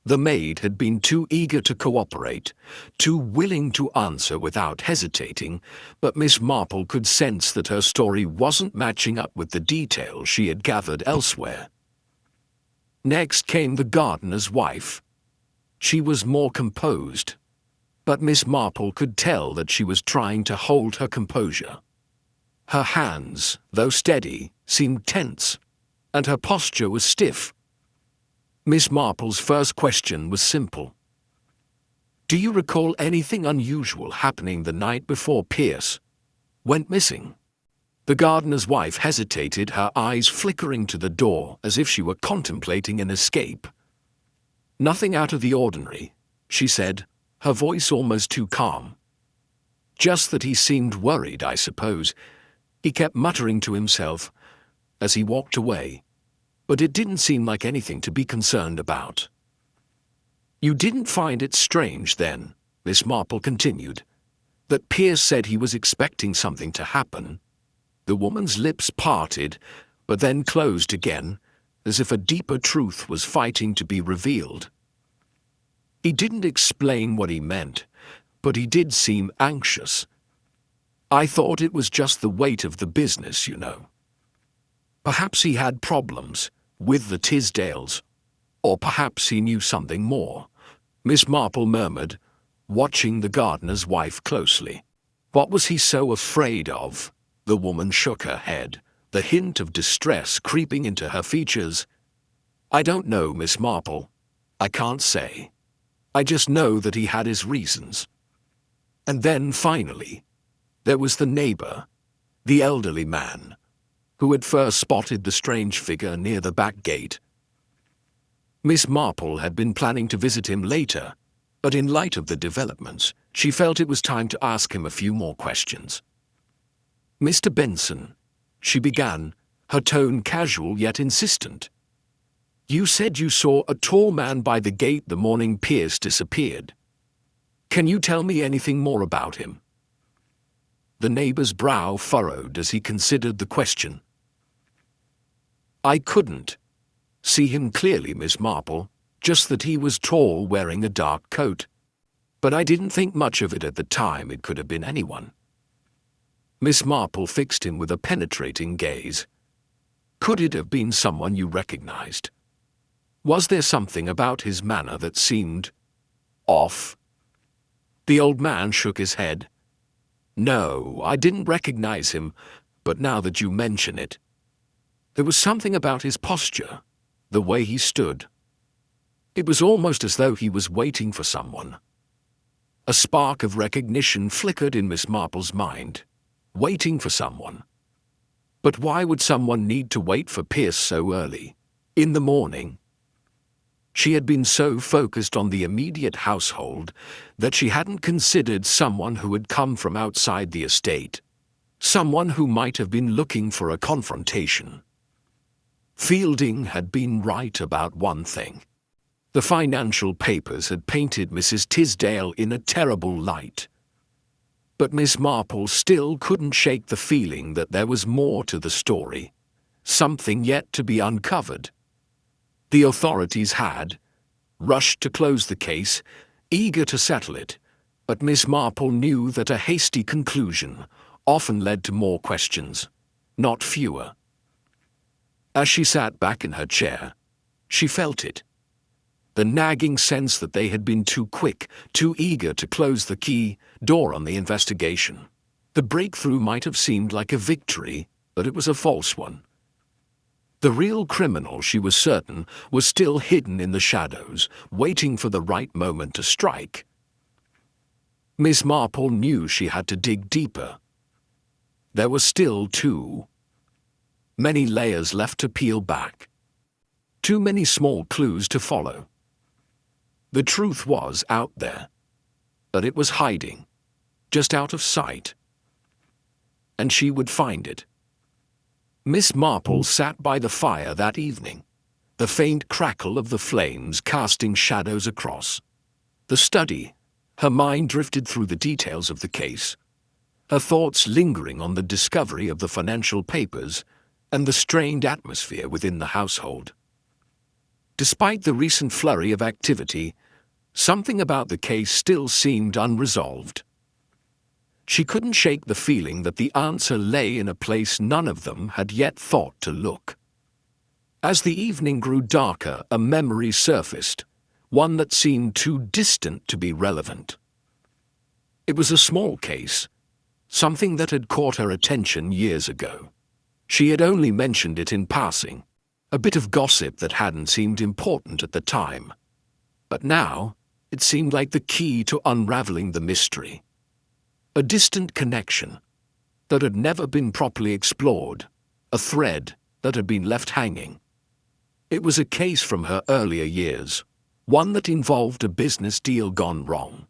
The maid had been too eager to cooperate, too willing to answer without hesitating, but Miss Marple could sense that her story wasn't matching up with the details she had gathered elsewhere. Next came the gardener's wife. She was more composed, but Miss Marple could tell that she was trying to hold her composure. Her hands, though steady, seemed tense, and her posture was stiff. Miss Marple's first question was simple. "Do you recall anything unusual happening the night before Pierce went missing?" The gardener's wife hesitated, her eyes flickering to the door as if she were contemplating an escape. "Nothing out of the ordinary," she said, her voice almost too calm. "Just that he seemed worried, I suppose. He kept muttering to himself as he walked away, but it didn't seem like anything to be concerned about." "You didn't find it strange, then," Miss Marple continued, "that Pierce said he was expecting something to happen?" The woman's lips parted, but then closed again, as if a deeper truth was fighting to be revealed. "He didn't explain what he meant, but he did seem anxious. I thought it was just the weight of the business, you know. Perhaps he had problems with the Tisdales, or perhaps he knew something more," Miss Marple murmured, watching the gardener's wife closely. "What was he so afraid of?" The woman shook her head, the hint of distress creeping into her features. "I don't know, Miss Marple. I can't say. I just know that he had his reasons." And then, finally, there was the neighbor, the elderly man, who had first spotted the strange figure near the back gate. Miss Marple had been planning to visit him later, but in light of the developments, she felt it was time to ask him a few more questions. "Mr. Benson," she began, her tone casual yet insistent. "You said you saw a tall man by the gate the morning Pierce disappeared. Can you tell me anything more about him?" The neighbor's brow furrowed as he considered the question. "I couldn't see him clearly, Miss Marple, just that he was tall, wearing a dark coat. But I didn't think much of it at the time. It could have been anyone." Miss Marple fixed him with a penetrating gaze. "Could it have been someone you recognized? Was there something about his manner that seemed off?" The old man shook his head. "No, I didn't recognize him, but now that you mention it, there was something about his posture, the way he stood. It was almost as though he was waiting for someone." A spark of recognition flickered in Miss Marple's mind. Waiting for someone. But why would someone need to wait for Pierce so early, in the morning? She had been so focused on the immediate household that she hadn't considered someone who had come from outside the estate, someone who might have been looking for a confrontation. Fielding had been right about one thing. The financial papers had painted Mrs. Tisdale in a terrible light. But Miss Marple still couldn't shake the feeling that there was more to the story, something yet to be uncovered. The authorities had rushed to close the case, eager to settle it, but Miss Marple knew that a hasty conclusion often led to more questions, not fewer. As she sat back in her chair, she felt it. The nagging sense that they had been too quick, too eager to close the key door on the investigation. The breakthrough might have seemed like a victory, but it was a false one. The real criminal, she was certain, was still hidden in the shadows, waiting for the right moment to strike. Miss Marple knew she had to dig deeper. There were still too many layers left to peel back. Too many small clues to follow. The truth was out there, but it was hiding, just out of sight. And she would find it. Miss Marple sat by the fire that evening, the faint crackle of the flames casting shadows across the study. Her mind drifted through the details of the case, her thoughts lingering on the discovery of the financial papers and the strained atmosphere within the household. Despite the recent flurry of activity, something about the case still seemed unresolved. She couldn't shake the feeling that the answer lay in a place none of them had yet thought to look. As the evening grew darker, a memory surfaced, one that seemed too distant to be relevant. It was a small case, something that had caught her attention years ago. She had only mentioned it in passing, a bit of gossip that hadn't seemed important at the time. But now, it seemed like the key to unraveling the mystery. A distant connection that had never been properly explored, a thread that had been left hanging. It was a case from her earlier years, one that involved a business deal gone wrong.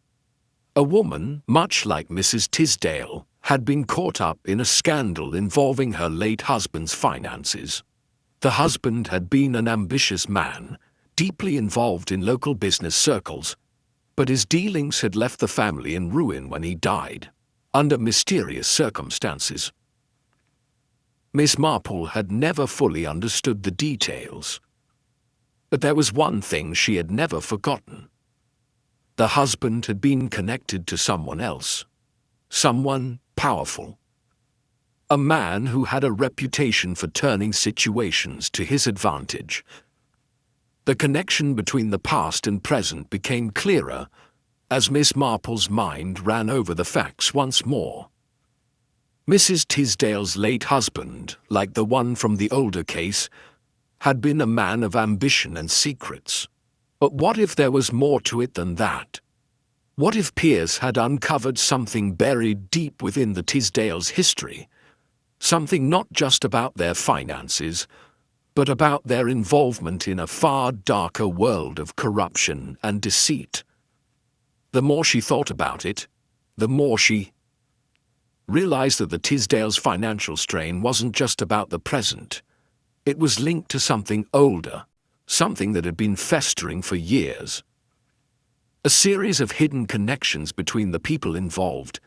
A woman, much like Mrs. Tisdale, had been caught up in a scandal involving her late husband's finances. The husband had been an ambitious man, deeply involved in local business circles, but his dealings had left the family in ruin when he died, under mysterious circumstances. Miss Marple had never fully understood the details, but there was one thing she had never forgotten. The husband had been connected to someone else, someone powerful. A man who had a reputation for turning situations to his advantage. The connection between the past and present became clearer as Miss Marple's mind ran over the facts once more. Mrs. Tisdale's late husband, like the one from the older case, had been a man of ambition and secrets. But what if there was more to it than that? What if Pierce had uncovered something buried deep within the Tisdales' history? Something not just about their finances, but about their involvement in a far darker world of corruption and deceit. The more she thought about it, the more she realized that the Tisdales' financial strain wasn't just about the present. It was linked to something older, something that had been festering for years. A series of hidden connections between the people involved,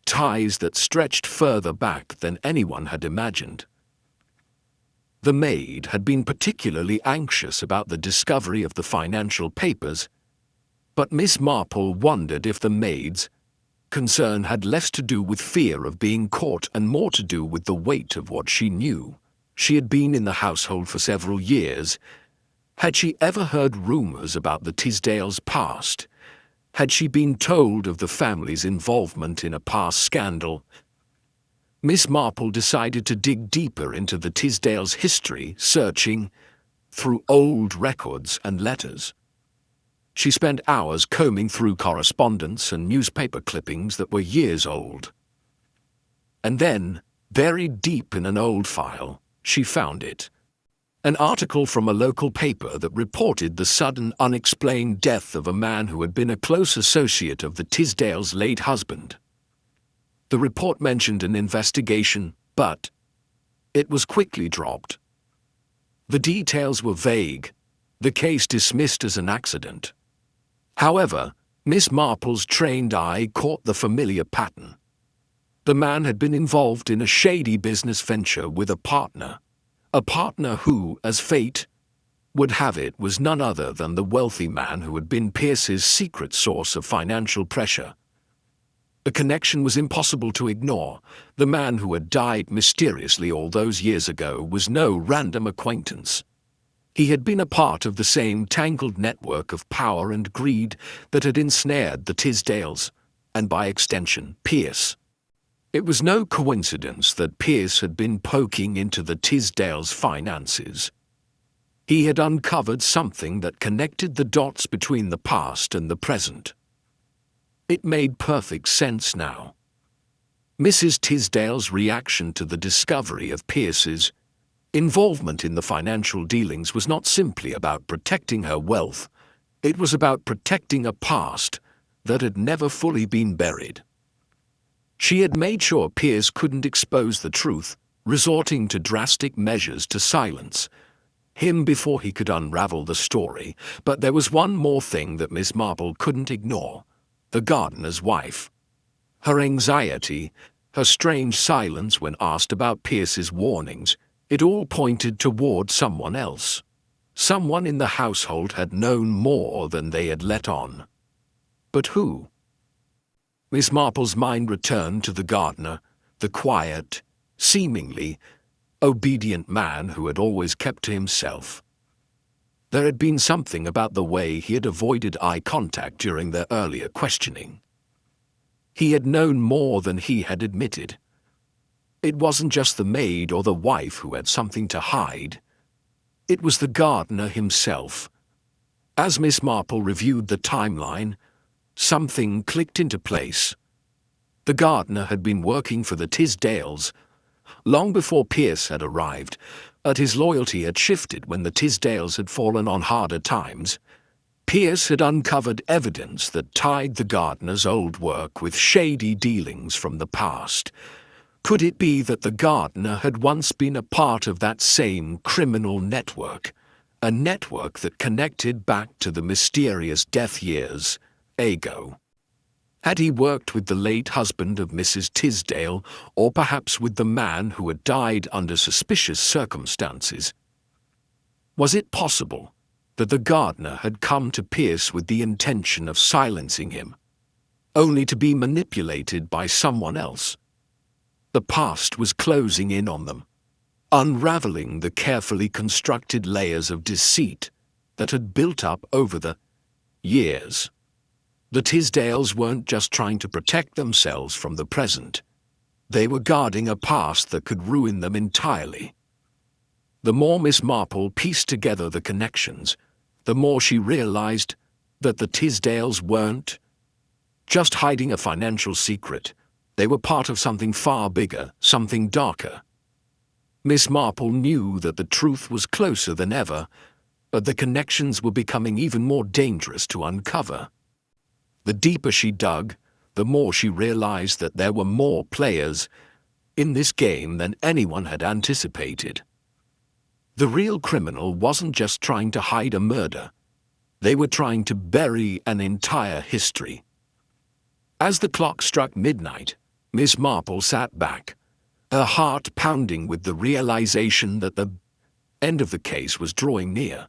ties that stretched further back than anyone had imagined. The maid had been particularly anxious about the discovery of the financial papers, but Miss Marple wondered if the maid's concern had less to do with fear of being caught and more to do with the weight of what she knew. She had been in the household for several years. Had she ever heard rumors about the Tisdales' past? Had she been told of the family's involvement in a past scandal? Miss Marple decided to dig deeper into the Tisdales' history, searching through old records and letters. She spent hours combing through correspondence and newspaper clippings that were years old. And then, buried deep in an old file, she found it. An article from a local paper that reported the sudden, unexplained death of a man who had been a close associate of the Tisdales' late husband. The report mentioned an investigation, but it was quickly dropped. The details were vague, the case dismissed as an accident. However, Miss Marple's trained eye caught the familiar pattern. The man had been involved in a shady business venture with a partner who, as fate would have it, was none other than the wealthy man who had been Pierce's secret source of financial pressure. The connection was impossible to ignore. The man who had died mysteriously all those years ago was no random acquaintance. He had been a part of the same tangled network of power and greed that had ensnared the Tisdales, and by extension, Pierce. It was no coincidence that Pierce had been poking into the Tisdales' finances. He had uncovered something that connected the dots between the past and the present. It made perfect sense now. Mrs. Tisdale's reaction to the discovery of Pierce's involvement in the financial dealings was not simply about protecting her wealth. It was about protecting a past that had never fully been buried. She had made sure Pierce couldn't expose the truth, resorting to drastic measures to silence him before he could unravel the story. But there was one more thing that Miss Marple couldn't ignore: the gardener's wife. Her anxiety, her strange silence when asked about Pierce's warnings, it all pointed toward someone else. Someone in the household had known more than they had let on. But who? Miss Marple's mind returned to the gardener, the quiet, seemingly obedient man who had always kept to himself. There had been something about the way he had avoided eye contact during their earlier questioning. He had known more than he had admitted. It wasn't just the maid or the wife who had something to hide. It was the gardener himself. As Miss Marple reviewed the timeline, something clicked into place. The gardener had been working for the Tisdales long before Pierce had arrived, but his loyalty had shifted when the Tisdales had fallen on harder times. Pierce had uncovered evidence that tied the gardener's old work with shady dealings from the past. Could it be that the gardener had once been a part of that same criminal network, a network that connected back to the mysterious death years ago? Had he worked with the late husband of Mrs. Tisdale, or perhaps with the man who had died under suspicious circumstances? Was it possible that the gardener had come to Pierce with the intention of silencing him, only to be manipulated by someone else? The past was closing in on them, unraveling the carefully constructed layers of deceit that had built up over the years. The Tisdales weren't just trying to protect themselves from the present. They were guarding a past that could ruin them entirely. The more Miss Marple pieced together the connections, the more she realized that the Tisdales weren't just hiding a financial secret. They were part of something far bigger, something darker. Miss Marple knew that the truth was closer than ever, but the connections were becoming even more dangerous to uncover. The deeper she dug, the more she realized that there were more players in this game than anyone had anticipated. The real criminal wasn't just trying to hide a murder. They were trying to bury an entire history. As the clock struck midnight, Miss Marple sat back, her heart pounding with the realization that the end of the case was drawing near.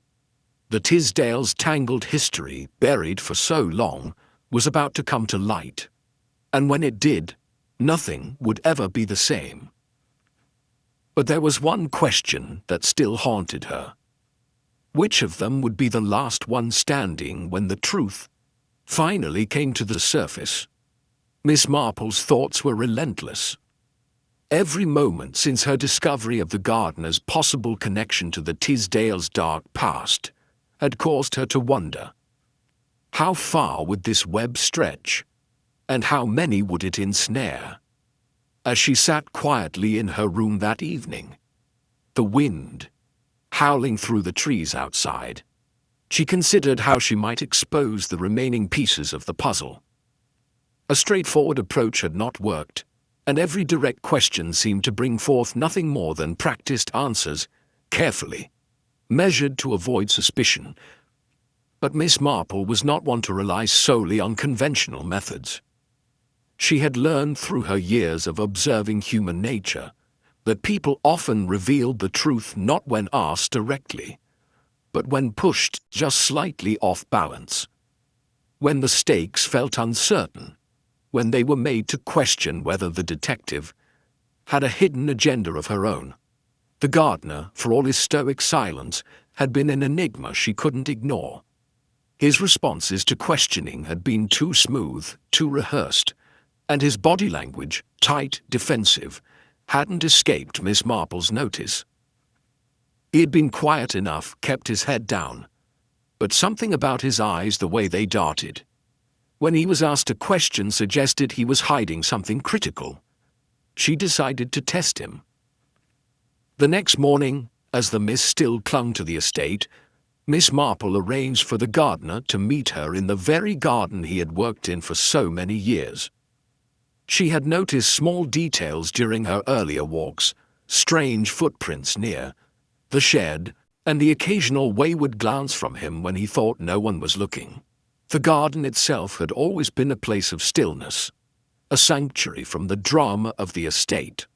The Tisdales' tangled history, buried for so long, was about to come to light, and when it did, nothing would ever be the same. But there was one question that still haunted her. Which of them would be the last one standing when the truth finally came to the surface? Miss Marple's thoughts were relentless. Every moment since her discovery of the gardener's possible connection to the Tisdales' dark past had caused her to wonder. How far would this web stretch, and how many would it ensnare? As she sat quietly in her room that evening, the wind howling through the trees outside, she considered how she might expose the remaining pieces of the puzzle. A straightforward approach had not worked, and every direct question seemed to bring forth nothing more than practiced answers, carefully measured to avoid suspicion. But Miss Marple was not one to rely solely on conventional methods. She had learned through her years of observing human nature that people often revealed the truth not when asked directly, but when pushed just slightly off balance, when the stakes felt uncertain, when they were made to question whether the detective had a hidden agenda of her own. The gardener, for all his stoic silence, had been an enigma she couldn't ignore. His responses to questioning had been too smooth, too rehearsed, and his body language, tight, defensive, hadn't escaped Miss Marple's notice. He had been quiet enough, kept his head down, but something about his eyes, the way they darted, when he was asked a question, suggested he was hiding something critical. She decided to test him. The next morning, as the mist still clung to the estate, Miss Marple arranged for the gardener to meet her in the very garden he had worked in for so many years. She had noticed small details during her earlier walks, strange footprints near the shed, and the occasional wayward glance from him when he thought no one was looking. The garden itself had always been a place of stillness, a sanctuary from the drama of the estate.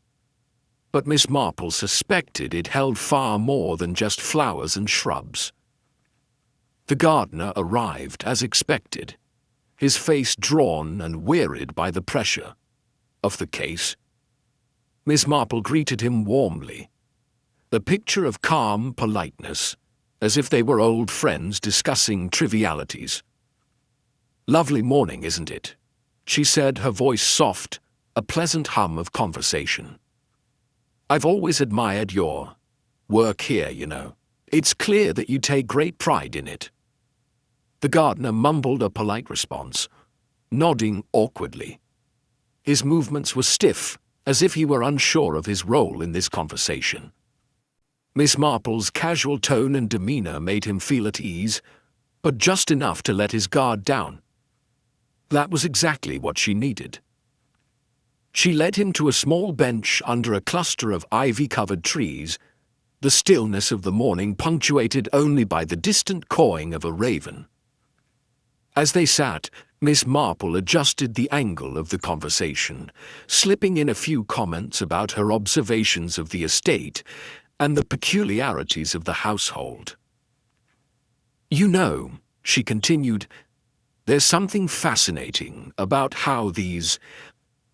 But Miss Marple suspected it held far more than just flowers and shrubs. The gardener arrived as expected, his face drawn and wearied by the pressure of the case. Miss Marple greeted him warmly, the picture of calm politeness, as if they were old friends discussing trivialities. "Lovely morning, isn't it?" she said, her voice soft, a pleasant hum of conversation. "I've always admired your work here, you know. It's clear that you take great pride in it." The gardener mumbled a polite response, nodding awkwardly. His movements were stiff, as if he were unsure of his role in this conversation. Miss Marple's casual tone and demeanor made him feel at ease, but just enough to let his guard down. That was exactly what she needed. She led him to a small bench under a cluster of ivy-covered trees, the stillness of the morning punctuated only by the distant cawing of a raven. As they sat, Miss Marple adjusted the angle of the conversation, slipping in a few comments about her observations of the estate and the peculiarities of the household. "You know," she continued, "there's something fascinating about how these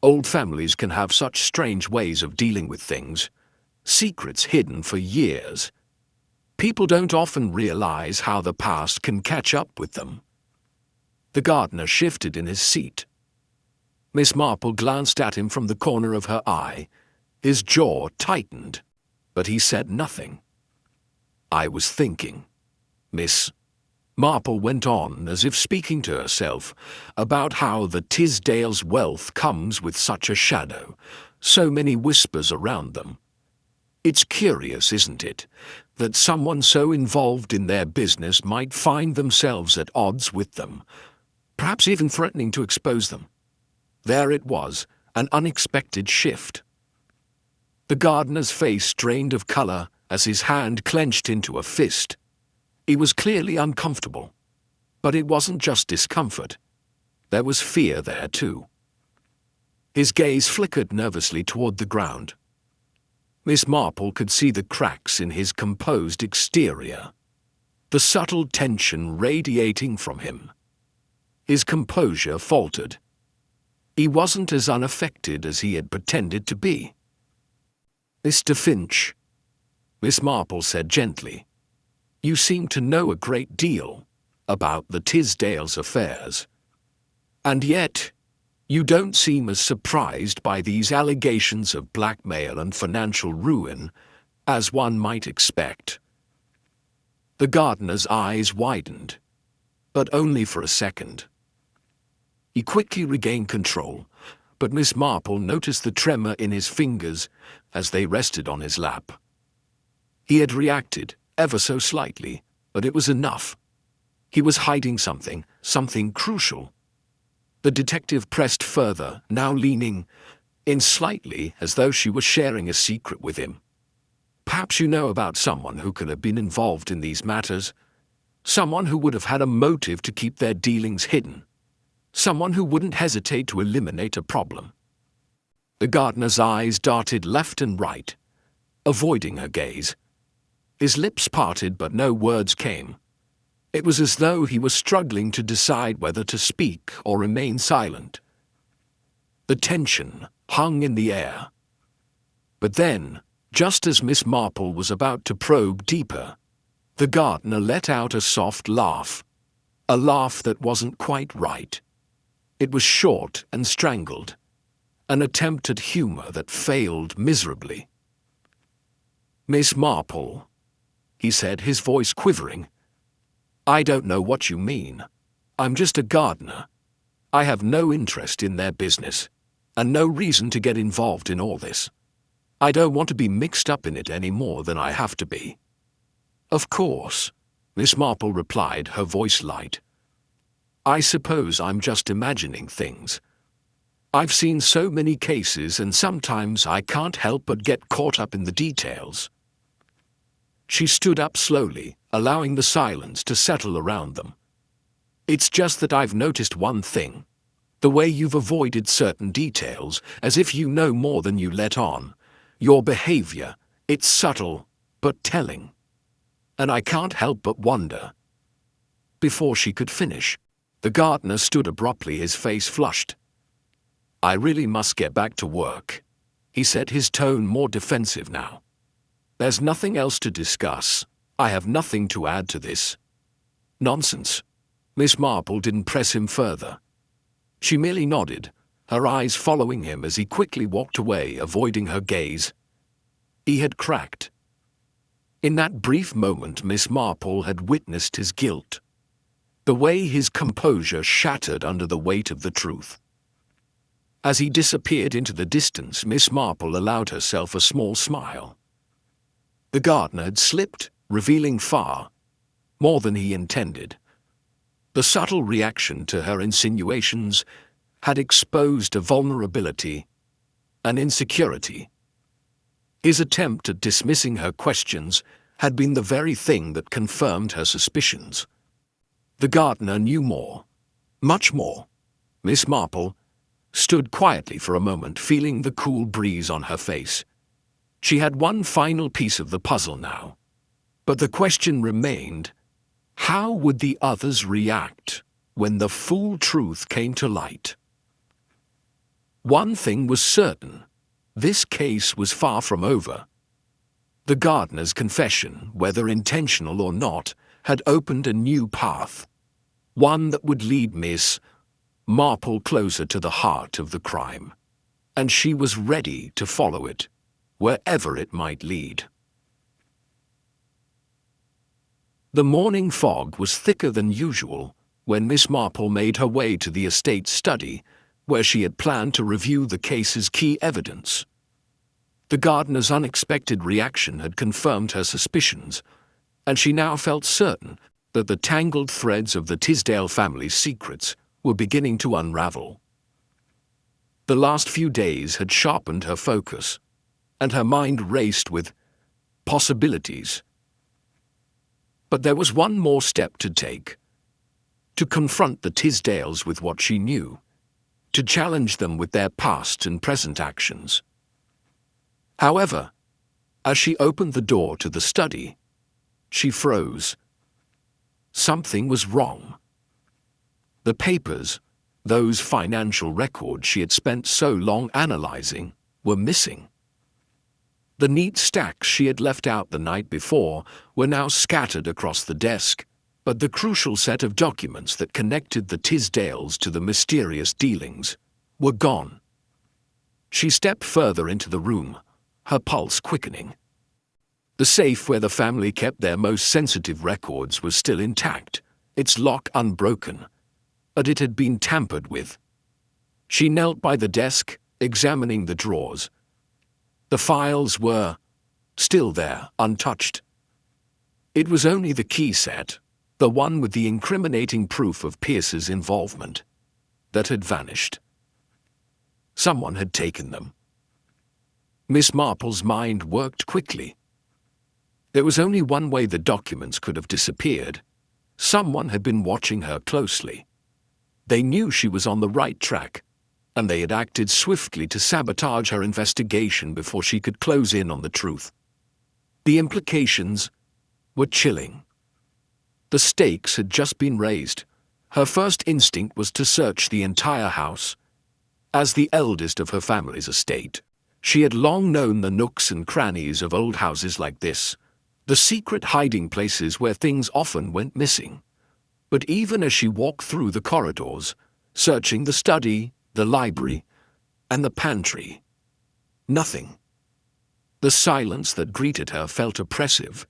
old families can have such strange ways of dealing with things, secrets hidden for years. People don't often realize how the past can catch up with them." The gardener shifted in his seat. Miss Marple glanced at him from the corner of her eye. His jaw tightened, but he said nothing. "I was thinking," Miss Marple went on, as if speaking to herself, "about how the Tisdale's wealth comes with such a shadow, so many whispers around them. It's curious, isn't it, that someone so involved in their business might find themselves at odds with them, perhaps even threatening to expose them." There it was, an unexpected shift. The gardener's face drained of color as his hand clenched into a fist. He was clearly uncomfortable, but it wasn't just discomfort. There was fear there, too. His gaze flickered nervously toward the ground. Miss Marple could see the cracks in his composed exterior, the subtle tension radiating from him. His composure faltered. He wasn't as unaffected as he had pretended to be. "Mr. Finch," Miss Marple said gently, "you seem to know a great deal about the Tisdale's affairs. And yet, you don't seem as surprised by these allegations of blackmail and financial ruin as one might expect." The gardener's eyes widened, but only for a second. He quickly regained control, but Miss Marple noticed the tremor in his fingers as they rested on his lap. He had reacted, ever so slightly, but it was enough. He was hiding something, something crucial. The detective pressed further, now leaning in slightly as though she was sharing a secret with him. "Perhaps you know about someone who could have been involved in these matters. Someone who would have had a motive to keep their dealings hidden. Someone who wouldn't hesitate to eliminate a problem." The gardener's eyes darted left and right, avoiding her gaze. His lips parted, but no words came. It was as though he was struggling to decide whether to speak or remain silent. The tension hung in the air. But then, just as Miss Marple was about to probe deeper, the gardener let out a soft laugh, a laugh that wasn't quite right. It was short and strangled, an attempt at humor that failed miserably. "Miss Marple," he said, his voice quivering, "I don't know what you mean. I'm just a gardener. I have no interest in their business, and no reason to get involved in all this. I don't want to be mixed up in it any more than I have to be." "Of course," Miss Marple replied, her voice light. "I suppose I'm just imagining things. I've seen so many cases, and sometimes I can't help but get caught up in the details." She stood up slowly, allowing the silence to settle around them. "It's just that I've noticed one thing. The way you've avoided certain details, as if you know more than you let on. Your behavior, it's subtle, but telling. And I can't help but wonder." Before she could finish, the gardener stood abruptly, his face flushed. "I really must get back to work," he said, his tone more defensive now. "There's nothing else to discuss, I have nothing to add to this. Nonsense. Miss Marple didn't press him further. She merely nodded, her eyes following him as he quickly walked away, avoiding her gaze. He had cracked. In that brief moment, Miss Marple had witnessed his guilt. The way his composure shattered under the weight of the truth. As he disappeared into the distance, Miss Marple allowed herself a small smile. The gardener had slipped, revealing far more than he intended. The subtle reaction to her insinuations had exposed a vulnerability, an insecurity. His attempt at dismissing her questions had been the very thing that confirmed her suspicions. The gardener knew more, much more. Miss Marple stood quietly for a moment, feeling the cool breeze on her face. She had one final piece of the puzzle now. But the question remained, how would the others react when the full truth came to light? One thing was certain. This case was far from over. The gardener's confession, whether intentional or not, had opened a new path. One that would lead Miss Marple closer to the heart of the crime. And she was ready to follow it, wherever it might lead. The morning fog was thicker than usual when Miss Marple made her way to the estate study, where she had planned to review the case's key evidence. The gardener's unexpected reaction had confirmed her suspicions, and she now felt certain that the tangled threads of the Tisdale family's secrets were beginning to unravel. The last few days had sharpened her focus, and her mind raced with possibilities. But there was one more step to take. To confront the Tisdales with what she knew. To challenge them with their past and present actions. However, as she opened the door to the study, she froze. Something was wrong. The papers, those financial records she had spent so long analyzing, were missing. The neat stacks she had left out the night before were now scattered across the desk, but the crucial set of documents that connected the Tisdales to the mysterious dealings were gone. She stepped further into the room, her pulse quickening. The safe where the family kept their most sensitive records was still intact, its lock unbroken, but it had been tampered with. She knelt by the desk, examining the drawers. The files were still there, untouched. It was only the key set, the one with the incriminating proof of Pierce's involvement, that had vanished. Someone had taken them. Miss Marple's mind worked quickly. There was only one way the documents could have disappeared. Someone had been watching her closely. They knew she was on the right track, and they had acted swiftly to sabotage her investigation before she could close in on the truth. The implications were chilling. The stakes had just been raised. Her first instinct was to search the entire house. As the eldest of her family's estate, she had long known the nooks and crannies of old houses like this, the secret hiding places where things often went missing. But even as she walked through the corridors, searching the study, the library, and the pantry, nothing. The silence that greeted her felt oppressive,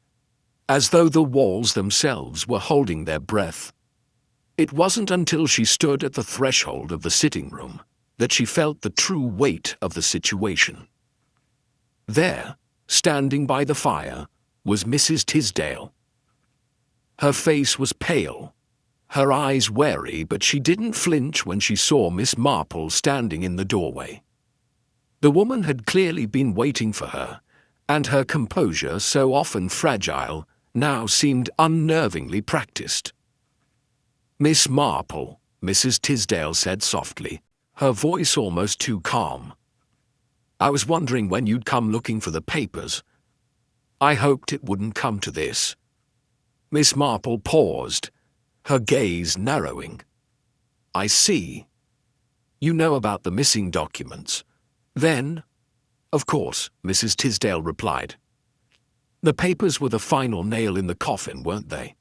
as though the walls themselves were holding their breath. It wasn't until she stood at the threshold of the sitting room that she felt the true weight of the situation. There, standing by the fire, was Mrs. Tisdale. Her face was pale, her eyes wary, but she didn't flinch when she saw Miss Marple standing in the doorway. The woman had clearly been waiting for her, and her composure, so often fragile, now seemed unnervingly practiced. "Miss Marple," Mrs. Tisdale said softly, her voice almost too calm. "I was wondering when you'd come looking for the papers. I hoped it wouldn't come to this." Miss Marple paused, her gaze narrowing. "I see. You know about the missing documents. Then?" "Of course," Mrs. Tisdale replied. The papers were the final nail in the coffin, weren't they?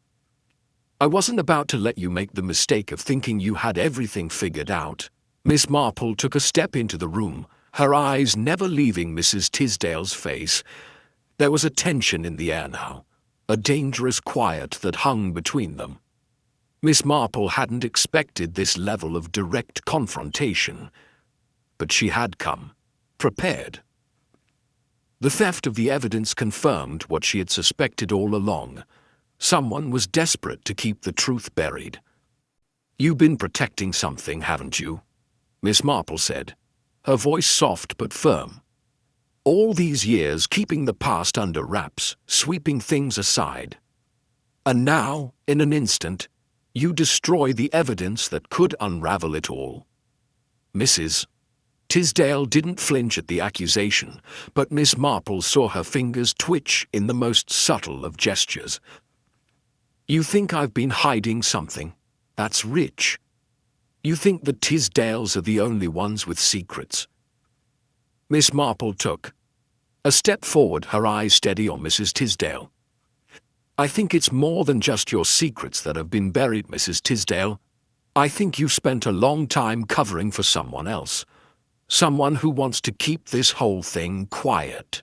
I wasn't about to let you make the mistake of thinking you had everything figured out. Miss Marple took a step into the room, her eyes never leaving Mrs. Tisdale's face. There was a tension in the air now, a dangerous quiet that hung between them. Miss Marple hadn't expected this level of direct confrontation, but she had come, prepared. The theft of the evidence confirmed what she had suspected all along. Someone was desperate to keep the truth buried. "You've been protecting something, haven't you?" Miss Marple said, her voice soft but firm. "All these years keeping the past under wraps, sweeping things aside. And now, in an instant, you destroy the evidence that could unravel it all." Mrs. Tisdale didn't flinch at the accusation, but Miss Marple saw her fingers twitch in the most subtle of gestures. "You think I've been hiding something? That's rich. You think the Tisdales are the only ones with secrets?" Miss Marple took a step forward, her eyes steady on Mrs. Tisdale. "I think it's more than just your secrets that have been buried, Mrs. Tisdale. I think you've spent a long time covering for someone else. Someone who wants to keep this whole thing quiet."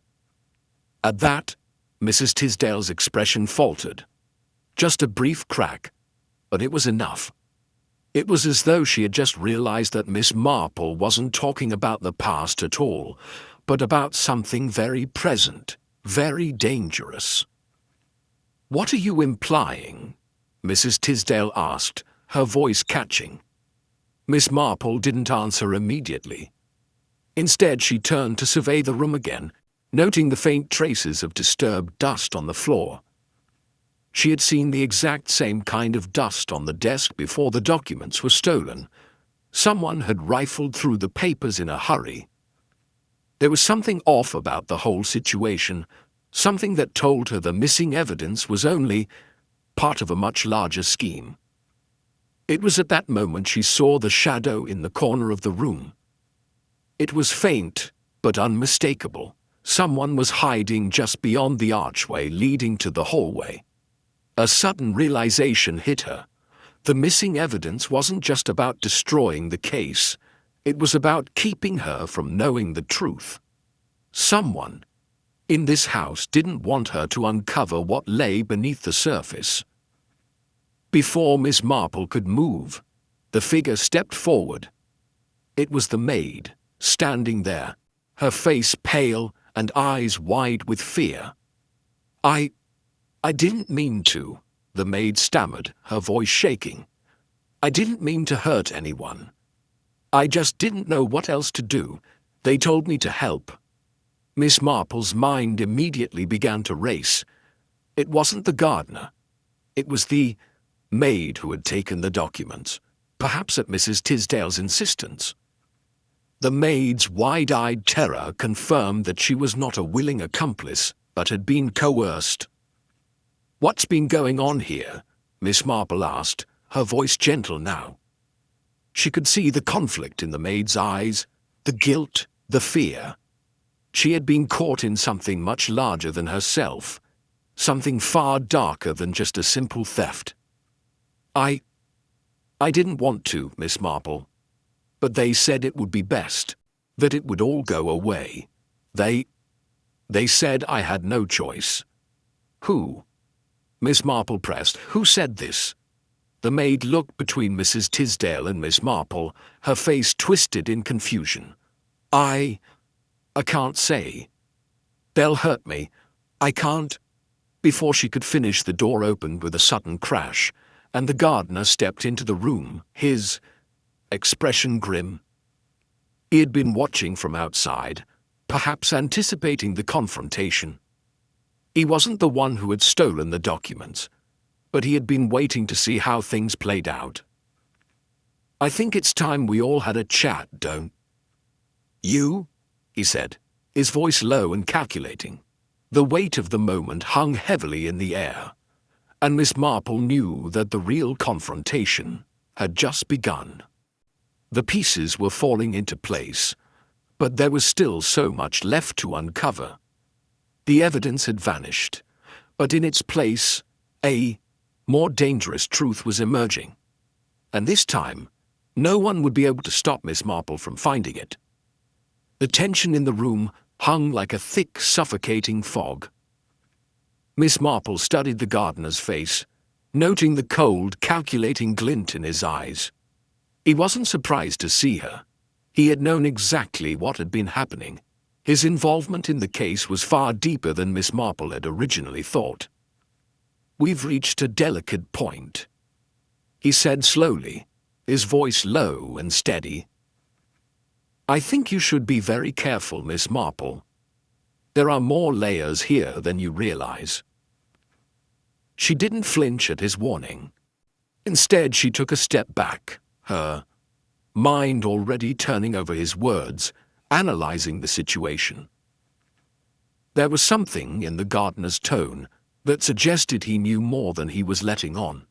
At that, Mrs. Tisdale's expression faltered. Just a brief crack, but it was enough. It was as though she had just realized that Miss Marple wasn't talking about the past at all, but about something very present, very dangerous. "What are you implying?" Mrs. Tisdale asked, her voice catching. Miss Marple didn't answer immediately. Instead, she turned to survey the room again, noting the faint traces of disturbed dust on the floor. She had seen the exact same kind of dust on the desk before the documents were stolen. Someone had rifled through the papers in a hurry. There was something off about the whole situation, something that told her the missing evidence was only part of a much larger scheme. It was at that moment she saw the shadow in the corner of the room. It was faint, but unmistakable. Someone was hiding just beyond the archway leading to the hallway. A sudden realization hit her. The missing evidence wasn't just about destroying the case. It was about keeping her from knowing the truth. Someone in this house didn't want her to uncover what lay beneath the surface. Before Miss Marple could move, the figure stepped forward. It was the maid, standing there, her face pale and eyes wide with fear. I didn't mean to," the maid stammered, her voice shaking. "I didn't mean to hurt anyone. I just didn't know what else to do. They told me to help." Miss Marple's mind immediately began to race. It wasn't the gardener. It was the maid who had taken the documents, perhaps at Mrs. Tisdale's insistence. The maid's wide-eyed terror confirmed that she was not a willing accomplice, but had been coerced. "What's been going on here?" Miss Marple asked, her voice gentle now. She could see the conflict in the maid's eyes, the guilt, the fear. She had been caught in something much larger than herself, something far darker than just a simple theft. I didn't want to, Miss Marple. But they said it would be best, that it would all go away. They said I had no choice." "Who?" Miss Marple pressed. "Who said this?" The maid looked between Mrs. Tisdale and Miss Marple, her face twisted in confusion. I can't say. They'll hurt me. I can't." Before she could finish, the door opened with a sudden crash, and the gardener stepped into the room, his expression grim. He had been watching from outside, perhaps anticipating the confrontation. He wasn't the one who had stolen the documents, but he had been waiting to see how things played out. "I think it's time we all had a chat, don't you?" he said, his voice low and calculating. The weight of the moment hung heavily in the air, and Miss Marple knew that the real confrontation had just begun. The pieces were falling into place, but there was still so much left to uncover. The evidence had vanished, But in its place, a more dangerous truth was emerging. And this time, no one would be able to stop Miss Marple from finding it. The tension in the room hung like a thick, suffocating fog. Miss Marple studied the gardener's face, noting the cold, calculating glint in his eyes. He wasn't surprised to see her. He had known exactly what had been happening. His involvement in the case was far deeper than Miss Marple had originally thought. "We've reached a delicate point," he said slowly, his voice low and steady. "I think you should be very careful, Miss Marple. There are more layers here than you realize." She didn't flinch at his warning. Instead, she took a step back, her mind already turning over his words, analyzing the situation. There was something in the gardener's tone that suggested he knew more than he was letting on.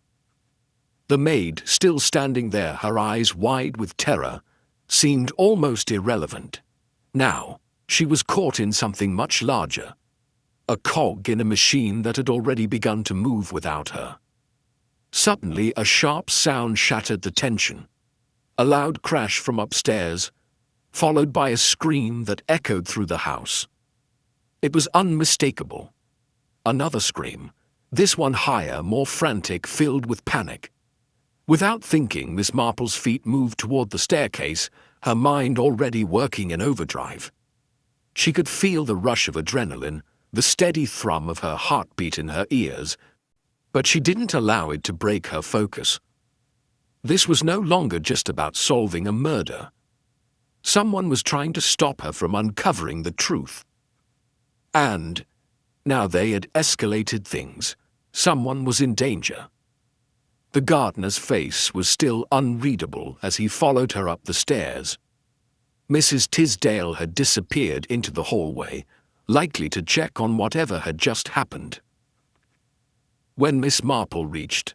The maid, still standing there, her eyes wide with terror, seemed almost irrelevant. Now, she was caught in something much larger, a cog in a machine that had already begun to move without her. Suddenly, a sharp sound shattered the tension. A loud crash from upstairs, followed by a scream that echoed through the house. It was unmistakable. Another scream, this one higher, more frantic, filled with panic. Without thinking, Miss Marple's feet moved toward the staircase, her mind already working in overdrive. She could feel the rush of adrenaline, the steady thrum of her heartbeat in her ears, but she didn't allow it to break her focus. This was no longer just about solving a murder. Someone was trying to stop her from uncovering the truth. And now they had escalated things. Someone was in danger. The gardener's face was still unreadable as he followed her up the stairs. Mrs. Tisdale had disappeared into the hallway, likely to check on whatever had just happened. When Miss Marple reached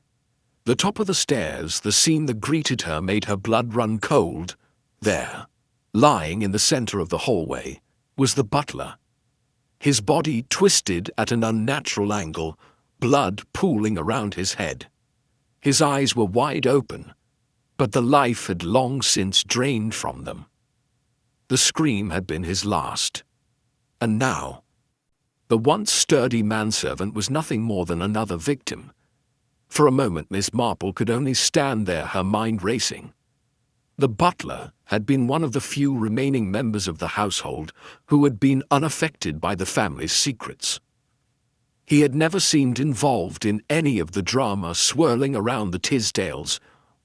the top of the stairs, the scene that greeted her made her blood run cold. There, lying in the center of the hallway, was the butler. His body twisted at an unnatural angle, blood pooling around his head. His eyes were wide open, but the life had long since drained from them. The scream had been his last. And now, the once sturdy manservant was nothing more than another victim. For a moment, Miss Marple could only stand there, her mind racing. The butler had been one of the few remaining members of the household who had been unaffected by the family's secrets. He had never seemed involved in any of the drama swirling around the Tisdales,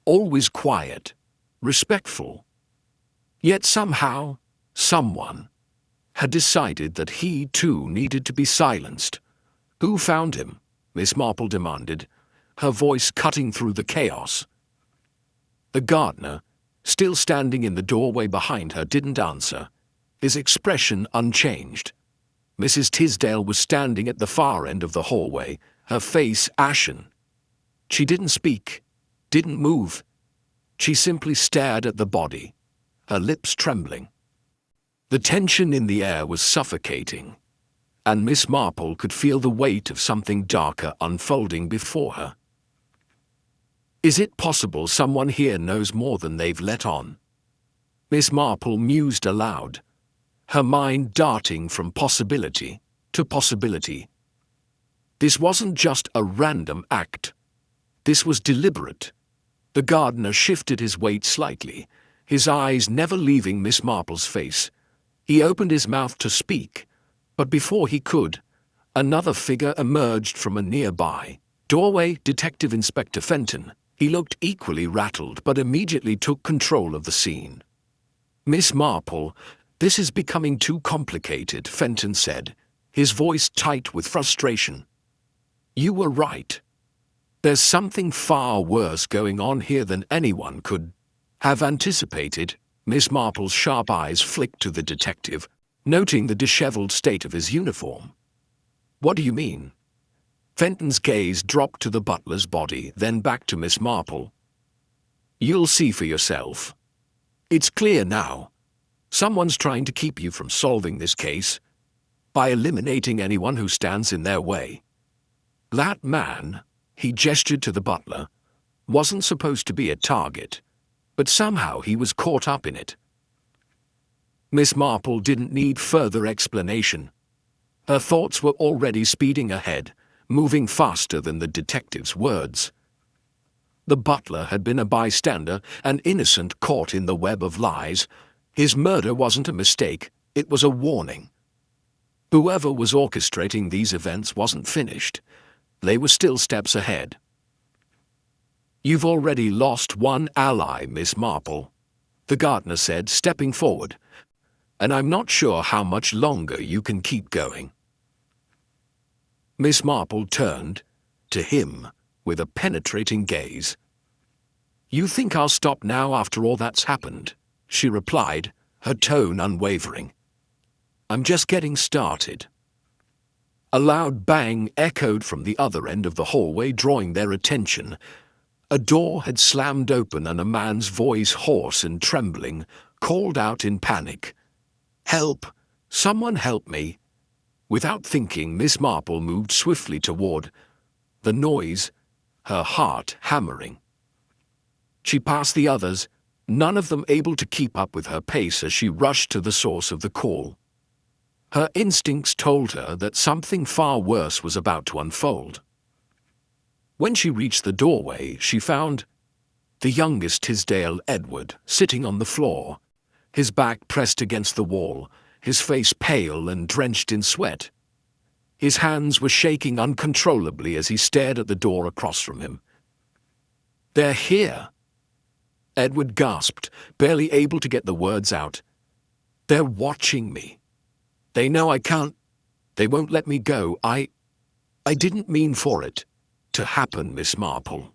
always quiet, respectful. Yet somehow, someone had decided that he too needed to be silenced. "Who found him?" Miss Marple demanded, her voice cutting through the chaos. The gardener, still standing in the doorway behind her, didn't answer, his expression unchanged. Mrs. Tisdale was standing at the far end of the hallway, her face ashen. She didn't speak, didn't move. She simply stared at the body, her lips trembling. The tension in the air was suffocating, and Miss Marple could feel the weight of something darker unfolding before her. Is it possible someone here knows more than they've let on? Miss Marple mused aloud, her mind darting from possibility to possibility. This wasn't just a random act. This was deliberate. The gardener shifted his weight slightly, his eyes never leaving Miss Marple's face. He opened his mouth to speak, but before he could, another figure emerged from a nearby doorway. Detective Inspector Fenton. He looked equally rattled, but immediately took control of the scene. "Miss Marple, this is becoming too complicated," Fenton said, his voice tight with frustration. "You were right. There's something far worse going on here than anyone could have anticipated." Miss Marple's sharp eyes flicked to the detective, noting the disheveled state of his uniform. "What do you mean?" Fenton's gaze dropped to the butler's body, then back to Miss Marple. "You'll see for yourself. It's clear now. Someone's trying to keep you from solving this case by eliminating anyone who stands in their way." That man, he gestured to the butler, wasn't supposed to be a target, but somehow he was caught up in it. Miss Marple didn't need further explanation. Her thoughts were already speeding ahead, moving faster than the detective's words. The butler had been a bystander, an innocent caught in the web of lies. His murder wasn't a mistake, it was a warning. Whoever was orchestrating these events wasn't finished. They were still steps ahead. "You've already lost one ally, Miss Marple," the gardener said, stepping forward, "and I'm not sure how much longer you can keep going." Miss Marple turned to him with a penetrating gaze. "You think I'll stop now after all that's happened?" she replied, her tone unwavering. "I'm just getting started." A loud bang echoed from the other end of the hallway, drawing their attention. A door had slammed open and a man's voice, hoarse and trembling, called out in panic, "Help! Someone help me!" Without thinking, Miss Marple moved swiftly toward the noise, her heart hammering. She passed the others, none of them able to keep up with her pace as she rushed to the source of the call. Her instincts told her that something far worse was about to unfold. When she reached the doorway, she found the youngest Tisdale, Edward, sitting on the floor, his back pressed against the wall, his face pale and drenched in sweat. His hands were shaking uncontrollably as he stared at the door across from him. "They're here!" Edward gasped, barely able to get the words out. "They're watching me. They know I can't. They won't let me go. I didn't mean for it to happen, Miss Marple."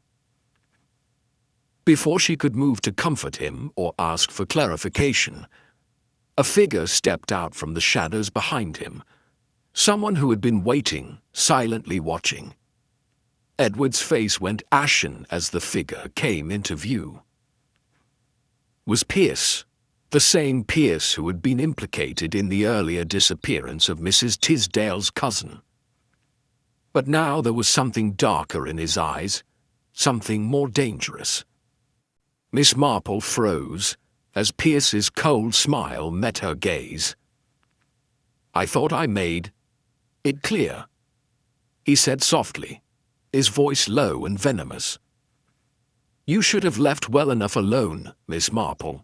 Before she could move to comfort him or ask for clarification, a figure stepped out from the shadows behind him, someone who had been waiting, silently watching. Edward's face went ashen as the figure came into view. Was Pierce, the same Pierce who had been implicated in the earlier disappearance of Mrs. Tisdale's cousin. But now there was something darker in his eyes, something more dangerous. Miss Marple froze as Pierce's cold smile met her gaze. "I thought I made it clear," he said softly, his voice low and venomous. "You should have left well enough alone, Miss Marple."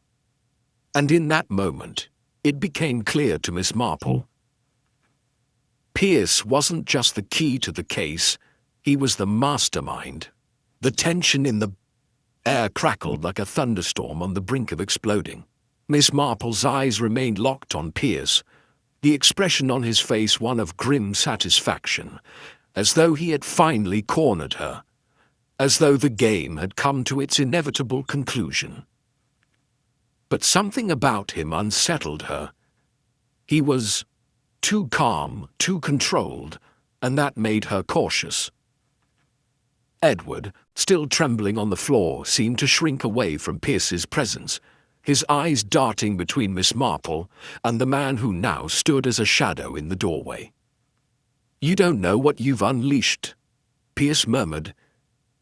And in that moment, it became clear to Miss Marple. Pierce wasn't just the key to the case, he was the mastermind. The tension in the air crackled like a thunderstorm on the brink of exploding. Miss Marple's eyes remained locked on Pierce, the expression on his face one of grim satisfaction, as though he had finally cornered her, as though the game had come to its inevitable conclusion. But something about him unsettled her. He was too calm, too controlled, and that made her cautious. Edward, still trembling on the floor, seemed to shrink away from Pierce's presence, his eyes darting between Miss Marple and the man who now stood as a shadow in the doorway. "You don't know what you've unleashed," Pierce murmured,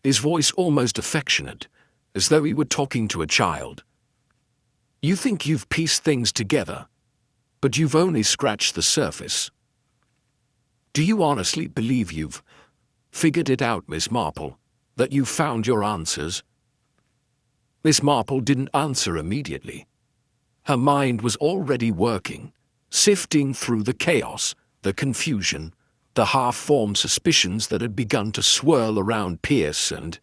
his voice almost affectionate, as though he were talking to a child. "You think you've pieced things together, but you've only scratched the surface. Do you honestly believe you've figured it out, Miss Marple, that you've found your answers?" Miss Marple didn't answer immediately. Her mind was already working, sifting through the chaos, the confusion, the half-formed suspicions that had begun to swirl around Pierce and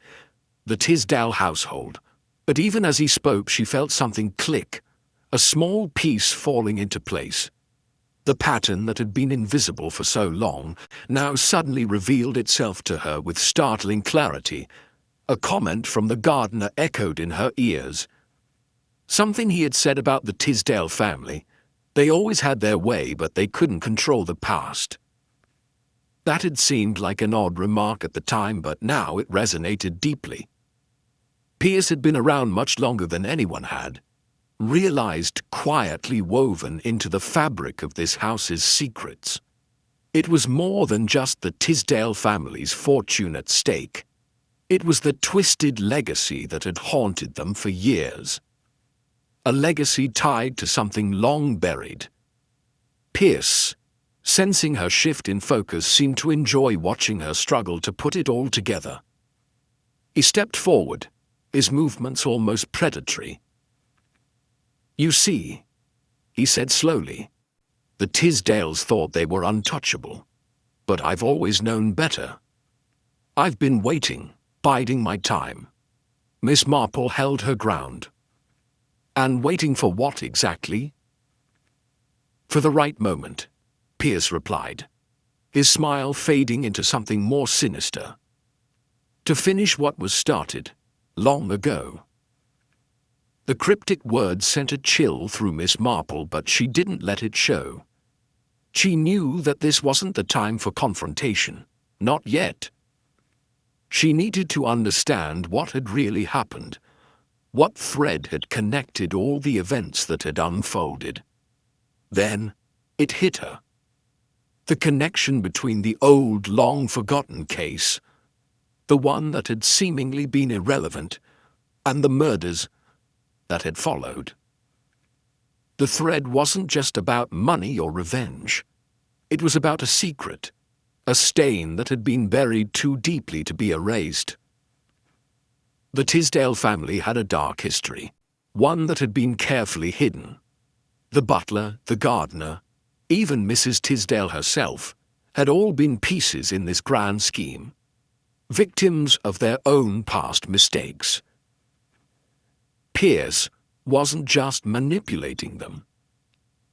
the Tisdale household. But even as he spoke, she felt something click, a small piece falling into place. The pattern that had been invisible for so long now suddenly revealed itself to her with startling clarity. A comment from the gardener echoed in her ears. Something he had said about the Tisdale family. They always had their way, but they couldn't control the past. That had seemed like an odd remark at the time, but now it resonated deeply. Pierce had been around much longer than anyone had, realized quietly woven into the fabric of this house's secrets. It was more than just the Tisdale family's fortune at stake. It was the twisted legacy that had haunted them for years. A legacy tied to something long buried. Pierce, sensing her shift in focus, seemed to enjoy watching her struggle to put it all together. He stepped forward, his movements almost predatory. "You see," he said slowly, "the Tisdales thought they were untouchable. But I've always known better. I've been waiting, biding my time." Miss Marple held her ground. "And waiting for what exactly?" "For the right moment," Pierce replied, his smile fading into something more sinister. "To finish what was started long ago." The cryptic words sent a chill through Miss Marple, but she didn't let it show. She knew that this wasn't the time for confrontation, not yet. She needed to understand what had really happened, what thread had connected all the events that had unfolded. Then it hit her. The connection between the old, long-forgotten case, the one that had seemingly been irrelevant, and the murders that had followed. The thread wasn't just about money or revenge. It was about a secret, a stain that had been buried too deeply to be erased. The Tisdale family had a dark history, one that had been carefully hidden. The butler, the gardener, even Mrs. Tisdale herself, had all been pieces in this grand scheme, victims of their own past mistakes. Pierce wasn't just manipulating them.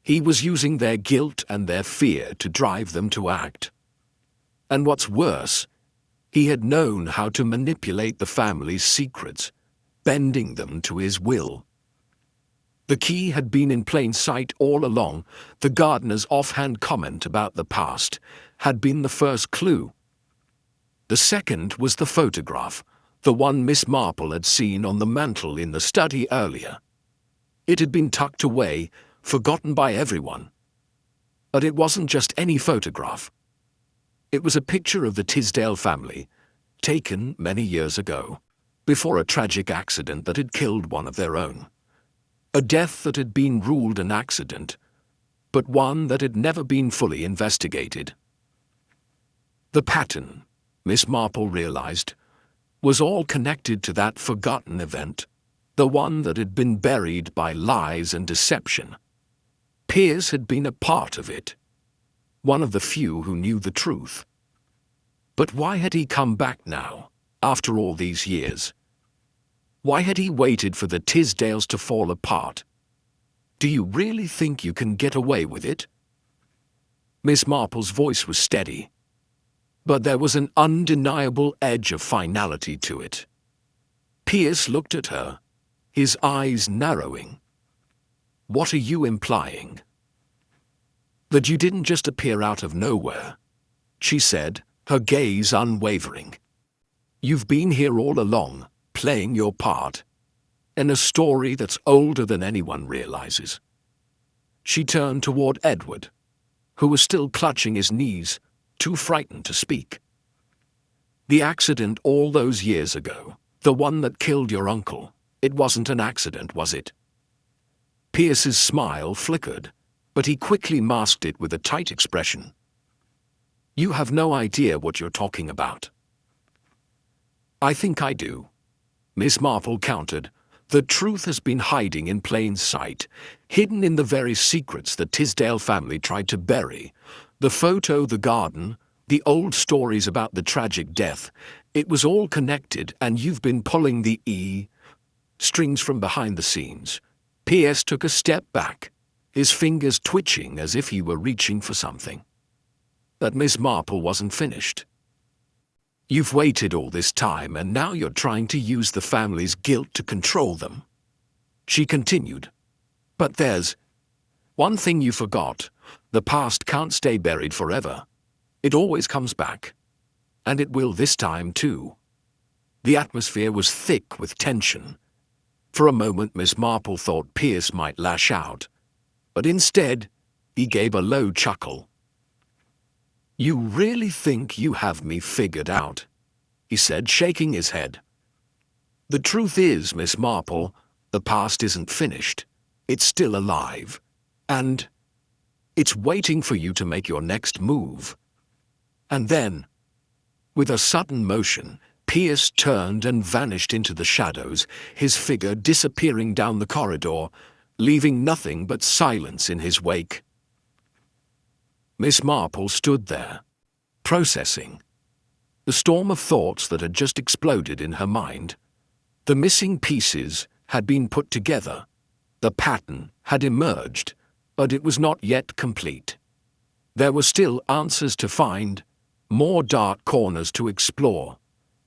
He was using their guilt and their fear to drive them to act. And what's worse, he had known how to manipulate the family's secrets, bending them to his will. The key had been in plain sight all along. The gardener's offhand comment about the past had been the first clue. The second was the photograph, the one Miss Marple had seen on the mantel in the study earlier. It had been tucked away, forgotten by everyone. But it wasn't just any photograph. It was a picture of the Tisdale family, taken many years ago, before a tragic accident that had killed one of their own. A death that had been ruled an accident, but one that had never been fully investigated. The pattern, Miss Marple realized, was all connected to that forgotten event, the one that had been buried by lies and deception. Pierce had been a part of it, one of the few who knew the truth. But why had he come back now, after all these years? Why had he waited for the Tisdales to fall apart? "Do you really think you can get away with it?" Miss Marple's voice was steady, but there was an undeniable edge of finality to it. Pierce looked at her, his eyes narrowing. "What are you implying?" "That you didn't just appear out of nowhere," she said, her gaze unwavering. "You've been here all along, playing your part, in a story that's older than anyone realizes." She turned toward Edward, who was still clutching his knees, too frightened to speak. "The accident all those years ago, the one that killed your uncle, it wasn't an accident, was it?" Pierce's smile flickered, but he quickly masked it with a tight expression. "You have no idea what you're talking about." "I think I do," Miss Marple countered. "The truth has been hiding in plain sight, hidden in the very secrets the Tisdale family tried to bury. The photo, the garden, the old stories about the tragic death, it was all connected, and you've been pulling the strings from behind the scenes." Pierce took a step back, his fingers twitching as if he were reaching for something. But Miss Marple wasn't finished. "You've waited all this time, and now you're trying to use the family's guilt to control them," she continued. "But there's one thing you forgot. The past can't stay buried forever. It always comes back. And it will this time, too." The atmosphere was thick with tension. For a moment Miss Marple thought Pierce might lash out, but instead he gave a low chuckle. "You really think you have me figured out?" he said, shaking his head. "The truth is, Miss Marple, the past isn't finished. It's still alive. And it's waiting for you to make your next move." And then, with a sudden motion, Pierce turned and vanished into the shadows, his figure disappearing down the corridor, leaving nothing but silence in his wake. Miss Marple stood there, processing the storm of thoughts that had just exploded in her mind. The missing pieces had been put together. The pattern had emerged, but it was not yet complete. There were still answers to find, more dark corners to explore.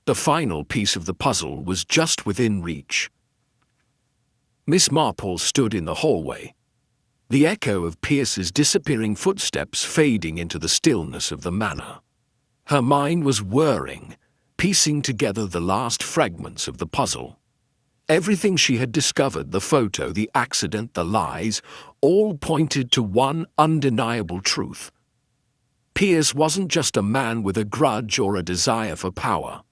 The final piece of the puzzle was just within reach. Miss Marple stood in the hallway, the echo of Pierce's disappearing footsteps fading into the stillness of the manor. Her mind was whirring, piecing together the last fragments of the puzzle. Everything she had discovered, the photo, the accident, the lies, all pointed to one undeniable truth. Pierce wasn't just a man with a grudge or a desire for power.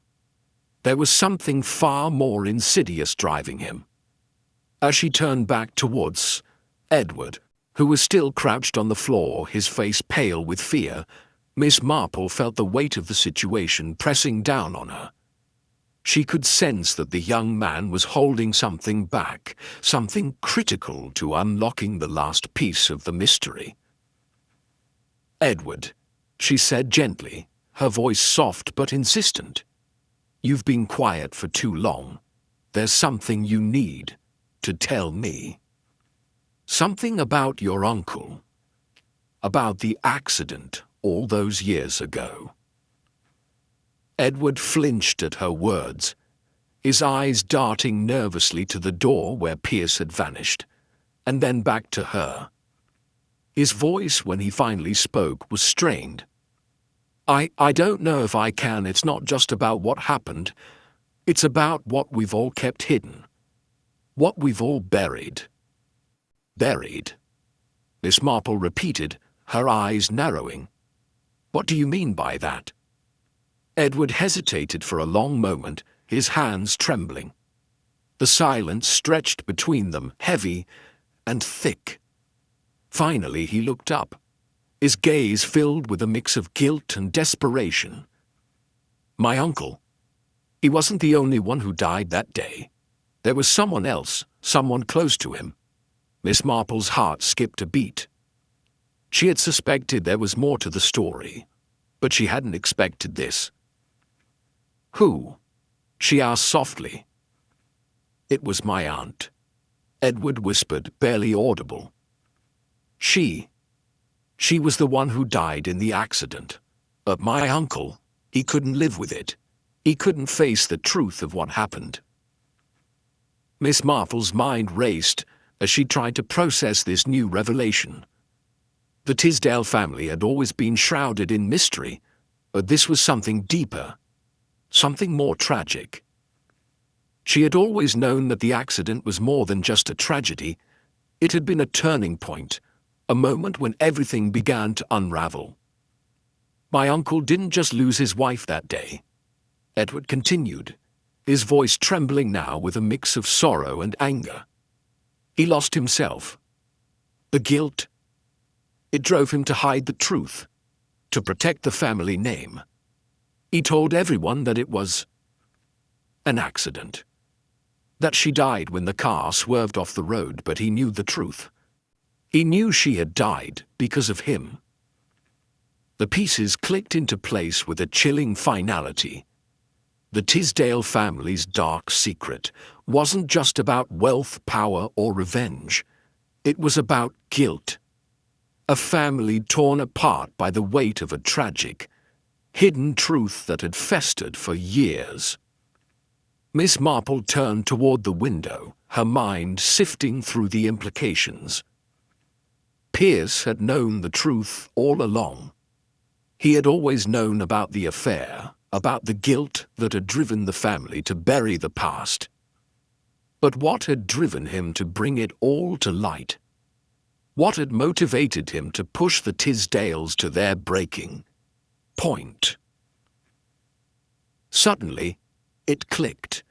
There was something far more insidious driving him. As she turned back towards Edward, who was still crouched on the floor, his face pale with fear, Miss Marple felt the weight of the situation pressing down on her. She could sense that the young man was holding something back, something critical to unlocking the last piece of the mystery. "Edward," she said gently, her voice soft but insistent. "You've been quiet for too long. There's something you need to tell me. Something about your uncle. About the accident all those years ago." Edward flinched at her words, his eyes darting nervously to the door where Pierce had vanished, and then back to her. His voice, when he finally spoke, was strained. I don't know if I can. It's not just about what happened. It's about what we've all kept hidden. What we've all buried." "Buried?" Miss Marple repeated, her eyes narrowing. "What do you mean by that?" Edward hesitated for a long moment, his hands trembling. The silence stretched between them, heavy and thick. Finally he looked up, his gaze filled with a mix of guilt and desperation. "My uncle. He wasn't the only one who died that day. There was someone else, someone close to him." Miss Marple's heart skipped a beat. She had suspected there was more to the story, but she hadn't expected this. "Who?" she asked softly. "It was my aunt," Edward whispered, barely audible. She was the one who died in the accident. But my uncle, he couldn't live with it. He couldn't face the truth of what happened." Miss Marple's mind raced as she tried to process this new revelation. The Tisdale family had always been shrouded in mystery, but this was something deeper, something more tragic. She had always known that the accident was more than just a tragedy. It had been a turning point, a moment when everything began to unravel. "My uncle didn't just lose his wife that day," Edward continued, his voice trembling now with a mix of sorrow and anger. "He lost himself. The guilt. It drove him to hide the truth, to protect the family name. He told everyone that it was an accident, that she died when the car swerved off the road, but he knew the truth. He knew she had died because of him." The pieces clicked into place with a chilling finality. The Tisdale family's dark secret wasn't just about wealth, power, or revenge. It was about guilt. A family torn apart by the weight of a tragic, hidden truth that had festered for years. Miss Marple turned toward the window, her mind sifting through the implications. Pierce had known the truth all along. He had always known about the affair, about the guilt that had driven the family to bury the past. But what had driven him to bring it all to light? What had motivated him to push the Tisdales to their breaking? point. Suddenly, it clicked.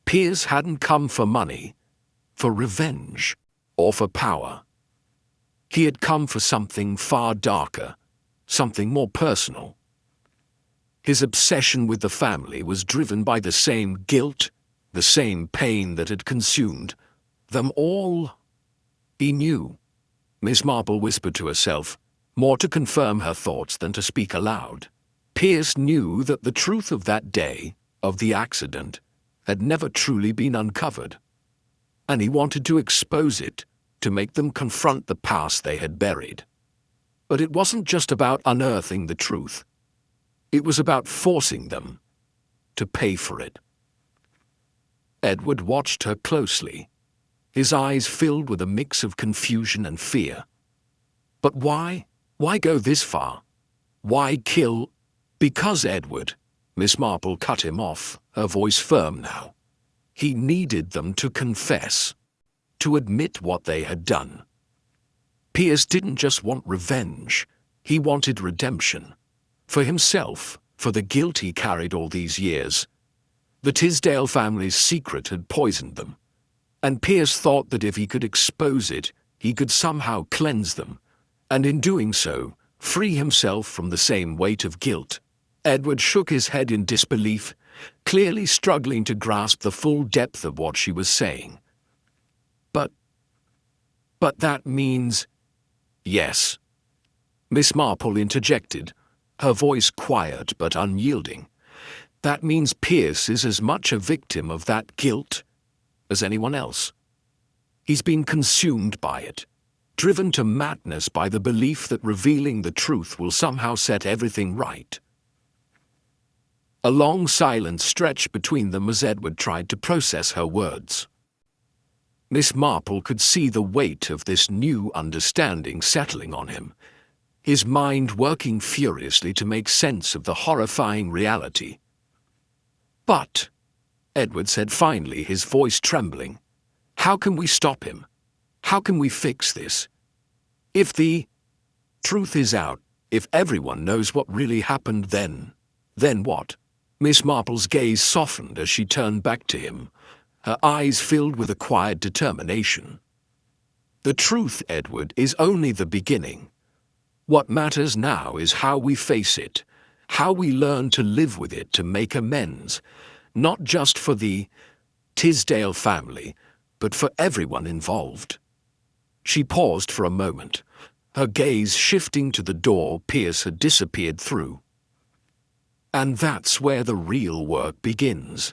Pierce hadn't come for money, for revenge, or for power. He had come for something far darker, something more personal. His obsession with the family was driven by the same guilt, the same pain that had consumed them all. He knew, Miss Marple whispered to herself, more to confirm her thoughts than to speak aloud. Pierce knew that the truth of that day, of the accident, had never truly been uncovered, and he wanted to expose it, to make them confront the past they had buried. But it wasn't just about unearthing the truth. It was about forcing them to pay for it. Edward watched her closely, his eyes filled with a mix of confusion and fear. But why? Why go this far? Why kill? Because Edward, Miss Marple cut him off, her voice firm now. He needed them to confess, to admit what they had done. Pierce didn't just want revenge, he wanted redemption. For himself, for the guilt he carried all these years. The Tisdale family's secret had poisoned them, and Pierce thought that if he could expose it, he could somehow cleanse them, and in doing so, free himself from the same weight of guilt. Edward shook his head in disbelief, clearly struggling to grasp the full depth of what she was saying. But that means... Yes. Miss Marple interjected, her voice quiet but unyielding. That means Pierce is as much a victim of that guilt as anyone else. He's been consumed by it, driven to madness by the belief that revealing the truth will somehow set everything right. A long silence stretched between them as Edward tried to process her words. Miss Marple could see the weight of this new understanding settling on him, his mind working furiously to make sense of the horrifying reality. But, Edward said finally, his voice trembling, how can we stop him? How can we fix this? If the truth is out, if everyone knows what really happened, then what? Miss Marple's gaze softened as she turned back to him, her eyes filled with a quiet determination. The truth, Edward, is only the beginning. What matters now is how we face it, how we learn to live with it to make amends, not just for the Tisdale family, but for everyone involved. She paused for a moment, her gaze shifting to the door Pierce had disappeared through. And that's where the real work begins.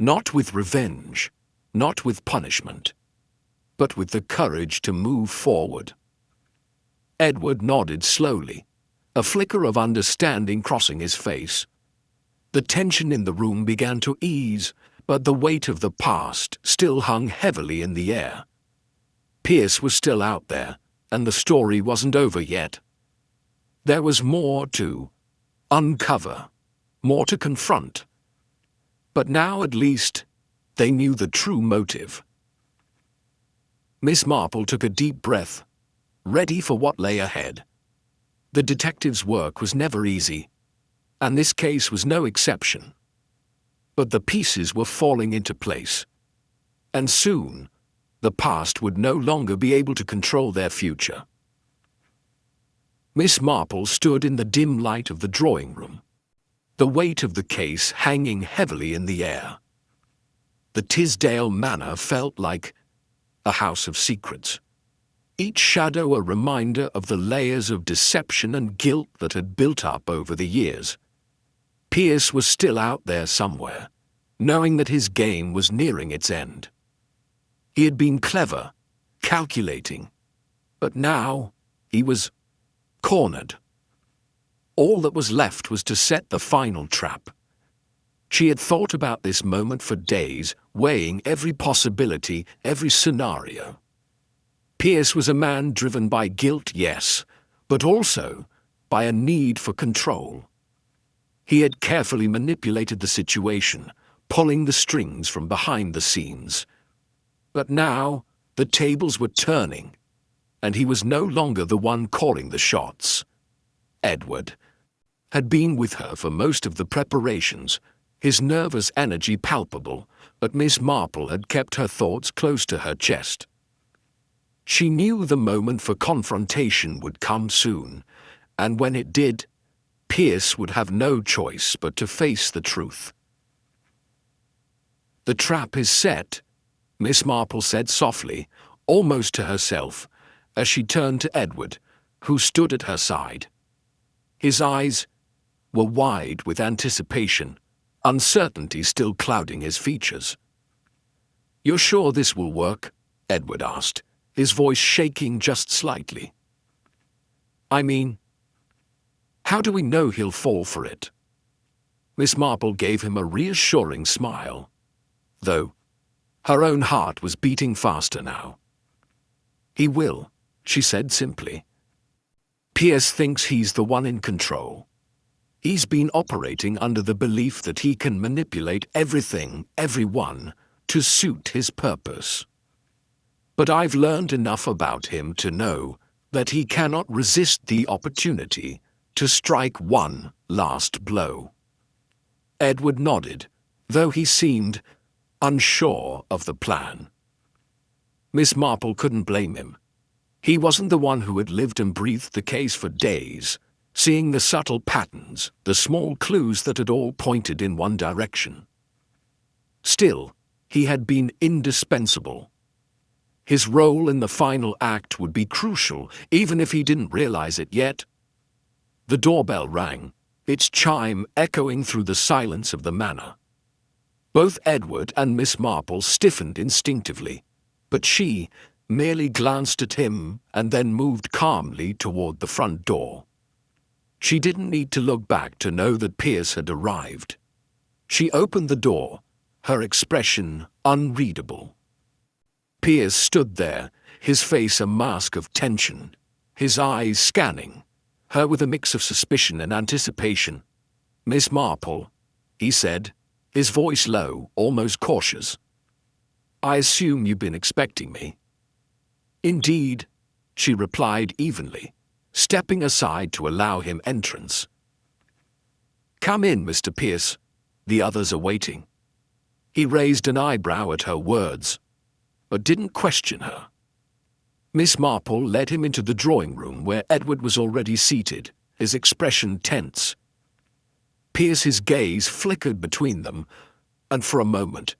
Not with revenge, not with punishment, but with the courage to move forward. Edward nodded slowly, a flicker of understanding crossing his face. The tension in the room began to ease, but the weight of the past still hung heavily in the air. Pierce was still out there, and the story wasn't over yet. There was more to uncover, more to confront. But now, at least, they knew the true motive. Miss Marple took a deep breath, ready for what lay ahead. The detective's work was never easy, and this case was no exception. But the pieces were falling into place, and soon the past would no longer be able to control their future. Miss Marple stood in the dim light of the drawing room, the weight of the case hanging heavily in the air. The Tisdale Manor felt like a house of secrets, each shadow a reminder of the layers of deception and guilt that had built up over the years. Pierce was still out there somewhere, knowing that his game was nearing its end. He had been clever, calculating, but now he was cornered. All that was left was to set the final trap. She had thought about this moment for days, weighing every possibility, every scenario. Pierce was a man driven by guilt, yes, but also by a need for control. He had carefully manipulated the situation, pulling the strings from behind the scenes. But now the tables were turning, and he was no longer the one calling the shots. Edward, had been with her for most of the preparations, his nervous energy palpable, but Miss Marple had kept her thoughts close to her chest. She knew the moment for confrontation would come soon, and when it did, Pierce would have no choice but to face the truth. "The trap is set," Miss Marple said softly, almost to herself, as she turned to Edward, who stood at her side. His eyes were wide with anticipation, uncertainty still clouding his features. "You're sure this will work?" Edward asked, his voice shaking just slightly. "I mean, how do we know he'll fall for it?" Miss Marple gave him a reassuring smile, though her own heart was beating faster now. "He will," she said simply. "Pierce thinks he's the one in control. He's been operating under the belief that he can manipulate everything, everyone, to suit his purpose. But I've learned enough about him to know that he cannot resist the opportunity to strike one last blow." Edward nodded, though he seemed unsure of the plan. Miss Marple couldn't blame him. He wasn't the one who had lived and breathed the case for days, seeing the subtle patterns, the small clues that had all pointed in one direction. Still, he had been indispensable. His role in the final act would be crucial, even if he didn't realize it yet. The doorbell rang, its chime echoing through the silence of the manor. Both Edward and Miss Marple stiffened instinctively, but she merely glanced at him and then moved calmly toward the front door. She didn't need to look back to know that Pierce had arrived. She opened the door, her expression unreadable. Pierce stood there, his face a mask of tension, his eyes scanning her with a mix of suspicion and anticipation. "Miss Marple," he said, his voice low, almost cautious. "I assume you've been expecting me." "Indeed," she replied evenly, stepping aside to allow him entrance. "Come in, Mr. Pierce. The others are waiting." He raised an eyebrow at her words, but didn't question her. Miss Marple led him into the drawing room where Edward was already seated, his expression tense. Pierce's gaze flickered between them, and for a moment,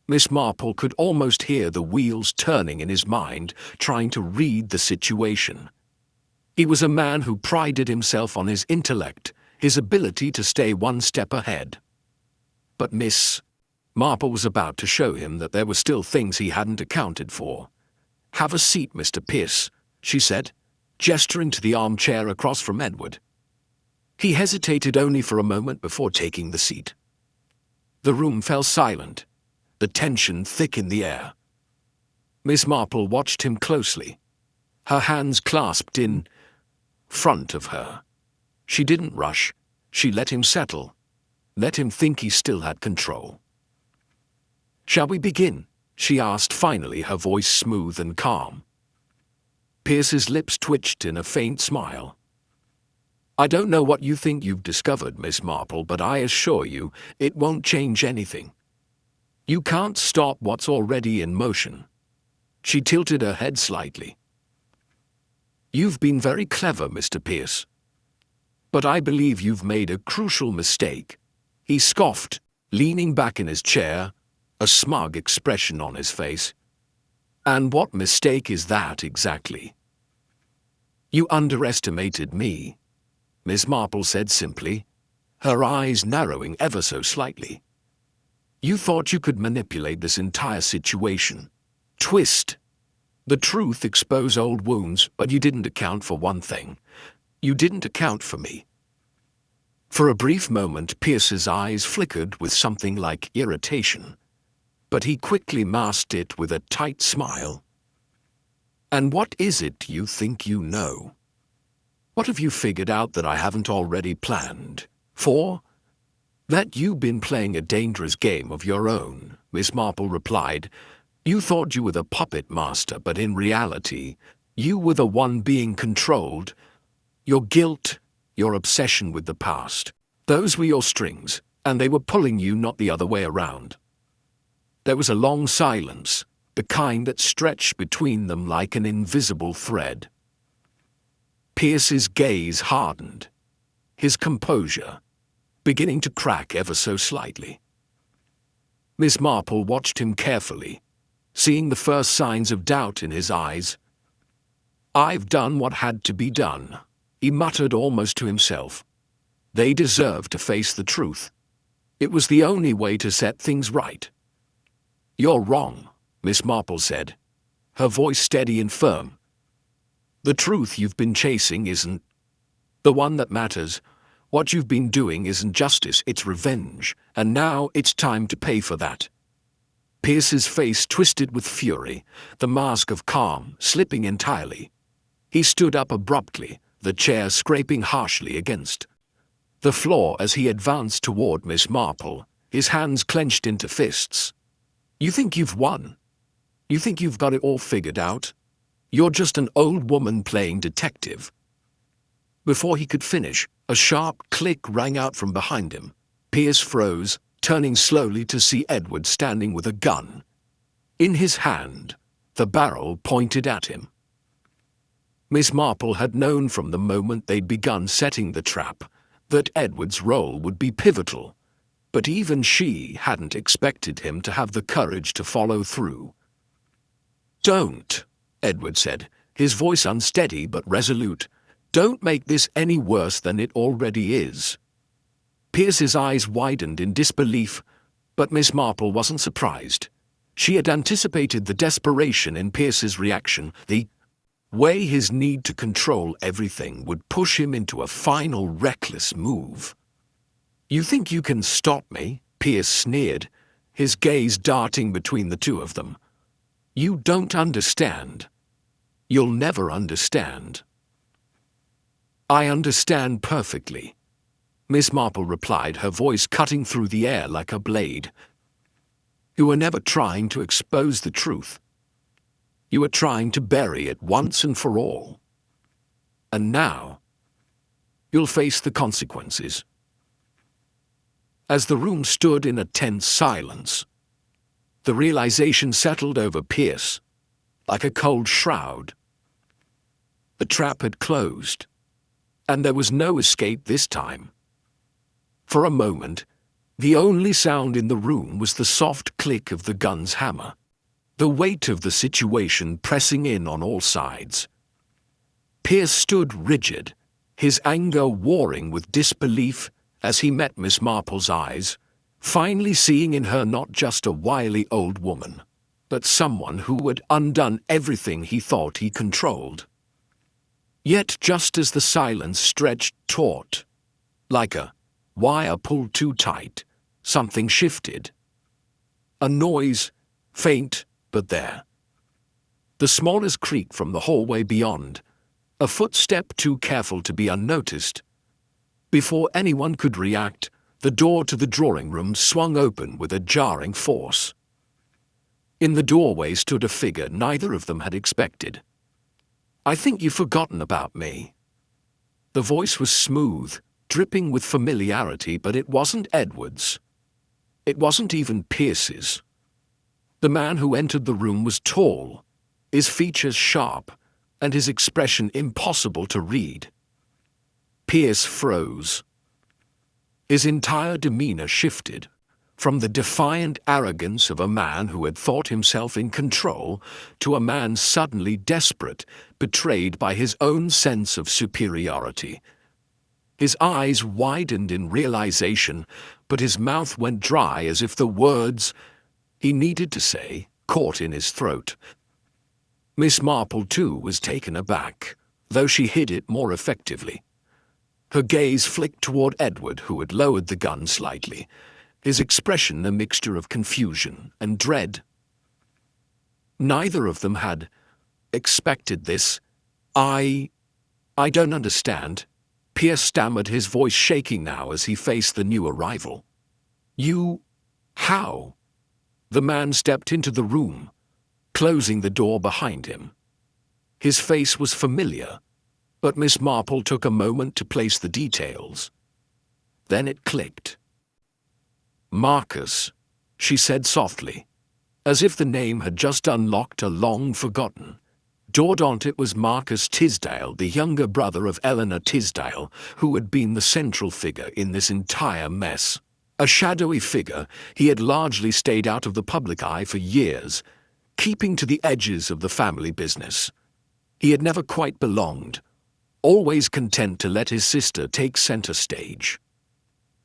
Miss Marple could almost hear the wheels turning in his mind, trying to read the situation. He was a man who prided himself on his intellect, his ability to stay one step ahead. But Miss Marple was about to show him that there were still things he hadn't accounted for. "Have a seat, Mr. Pierce," she said, gesturing to the armchair across from Edward. He hesitated only for a moment before taking the seat. The room fell silent, the tension thick in the air. Miss Marple watched him closely, her hands clasped in front of her. She didn't rush. She let him settle, let him think he still had control. "Shall we begin?" she asked finally, her voice smooth and calm. Pierce's lips twitched in a faint smile. "I don't know what you think you've discovered, Miss Marple, but I assure you it won't change anything. You can't stop what's already in motion." She tilted her head slightly. "You've been very clever, Mr. Pierce. But I believe you've made a crucial mistake," he scoffed, leaning back in his chair, a smug expression on his face. "And what mistake is that exactly?" "You underestimated me," Miss Marple said simply, her eyes narrowing ever so slightly. "You thought you could manipulate this entire situation, twist the truth, expose old wounds, but you didn't account for one thing. You didn't account for me." For a brief moment, Pierce's eyes flickered with something like irritation, but he quickly masked it with a tight smile. "And what is it you think you know? What have you figured out that I haven't already planned for?" "That you've been playing a dangerous game of your own," Miss Marple replied. "You thought you were the puppet master, but in reality, you were the one being controlled. Your guilt, your obsession with the past. Those were your strings, and they were pulling you, not the other way around. There was a long silence, the kind that stretched between them like an invisible thread. Pierce's gaze hardened, his composure beginning to crack ever so slightly. Miss Marple watched him carefully, seeing the first signs of doubt in his eyes. "I've done what had to be done," he muttered almost to himself. "They deserve to face the truth. It was the only way to set things right." "You're wrong," Miss Marple said, her voice steady and firm. "The truth you've been chasing isn't the one that matters. What you've been doing isn't justice, it's revenge, and now it's time to pay for that." Pierce's face twisted with fury, the mask of calm slipping entirely. He stood up abruptly, the chair scraping harshly against the floor as he advanced toward Miss Marple, his hands clenched into fists. "You think you've won? You think you've got it all figured out? You're just an old woman playing detective." Before he could finish, a sharp click rang out from behind him. Pierce froze, turning slowly to see Edward standing with a gun in his hand, the barrel pointed at him. Miss Marple had known from the moment they'd begun setting the trap that Edward's role would be pivotal, but even she hadn't expected him to have the courage to follow through. "Don't," Edward said, his voice unsteady but resolute. "Don't make this any worse than it already is." Pierce's eyes widened in disbelief, but Miss Marple wasn't surprised. She had anticipated the desperation in Pierce's reaction, the way his need to control everything would push him into a final reckless move. "You think you can stop me?" Pierce sneered, his gaze darting between the two of them. "You don't understand. You'll never understand." "I understand perfectly," Miss Marple replied, her voice cutting through the air like a blade. "You were never trying to expose the truth. You were trying to bury it once and for all. And now, you'll face the consequences." As the room stood in a tense silence, the realization settled over Pierce like a cold shroud. The trap had closed, and there was no escape this time. For a moment, the only sound in the room was the soft click of the gun's hammer, the weight of the situation pressing in on all sides. Pierce stood rigid, his anger warring with disbelief as he met Miss Marple's eyes, finally seeing in her not just a wily old woman, but someone who had undone everything he thought he controlled. Yet just as the silence stretched taut, like a wire pulled too tight, something shifted. A noise, faint but there. The smallest creak from the hallway beyond, a footstep too careful to be unnoticed. Before anyone could react, the door to the drawing room swung open with a jarring force. In the doorway stood a figure neither of them had expected. "I think you've forgotten about me." The voice was smooth, dripping with familiarity, but it wasn't Edward's. It wasn't even Pierce's. The man who entered the room was tall, his features sharp, and his expression impossible to read. Pierce froze. His entire demeanor shifted, from the defiant arrogance of a man who had thought himself in control to a man suddenly desperate, betrayed by his own sense of superiority. His eyes widened in realization, but his mouth went dry as if the words he needed to say caught in his throat. Miss Marple, too, was taken aback, though she hid it more effectively. Her gaze flicked toward Edward, who had lowered the gun slightly, his expression a mixture of confusion and dread. Neither of them had expected this. I don't understand," Pierce stammered, his voice shaking now as he faced the new arrival. How?" The man stepped into the room, closing the door behind him. His face was familiar, But Miss Marple took a moment to place the details. Then it clicked. "Marcus," she said softly, as if the name had just unlocked a long-forgotten. Dordont, it was Marcus Tisdale, the younger brother of Eleanor Tisdale, who had been the central figure in this entire mess. A shadowy figure, he had largely stayed out of the public eye for years, keeping to the edges of the family business. He had never quite belonged, always content to let his sister take center stage.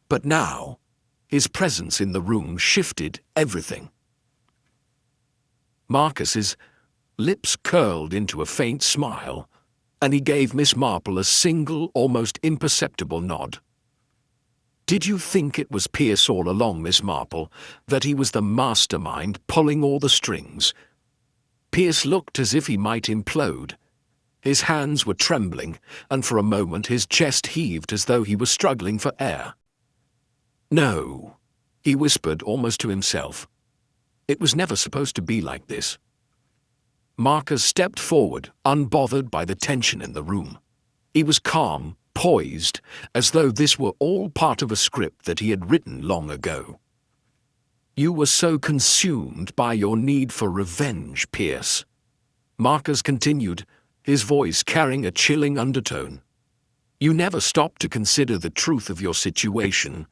But now, his presence in the room shifted everything. Marcus's lips curled into a faint smile, and he gave Miss Marple a single, almost imperceptible nod. "Did you think it was Pierce all along, Miss Marple, that he was the mastermind pulling all the strings?" Pierce looked as if he might implode. His hands were trembling, and for a moment his chest heaved as though he was struggling for air. "No," he whispered almost to himself. "It was never supposed to be like this." Marcus stepped forward, unbothered by the tension in the room. He was calm, poised, as though this were all part of a script that he had written long ago. "You were so consumed by your need for revenge, Pierce," Marcus continued, his voice carrying a chilling undertone. "You never stopped to consider the truth of your situation.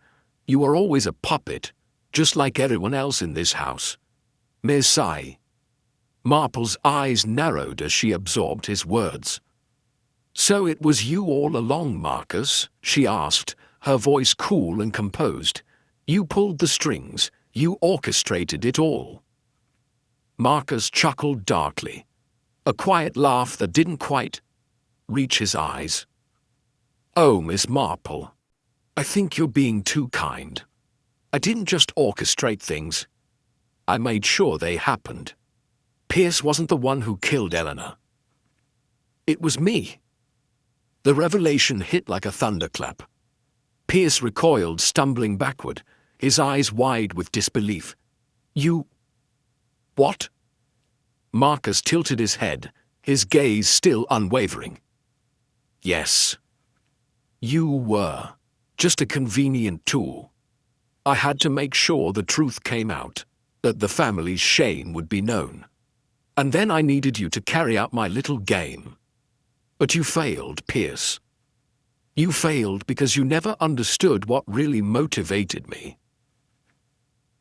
You were always a puppet, just like everyone else in this house. Miss I." Marple's eyes narrowed as she absorbed his words. "So it was you all along, Marcus?" she asked, her voice cool and composed. "You pulled the strings, you orchestrated it all." Marcus chuckled darkly, a quiet laugh that didn't quite reach his eyes. "Oh, Miss Marple, I think you're being too kind. I didn't just orchestrate things. I made sure they happened. Pierce wasn't the one who killed Eleanor. It was me." The revelation hit like a thunderclap. Pierce recoiled, stumbling backward, his eyes wide with disbelief. "You... what?" Marcus tilted his head, his gaze still unwavering. "Yes. You were just a convenient tool. I had to make sure the truth came out, that the family's shame would be known. And then I needed you to carry out my little game. But you failed, Pierce. You failed because you never understood what really motivated me."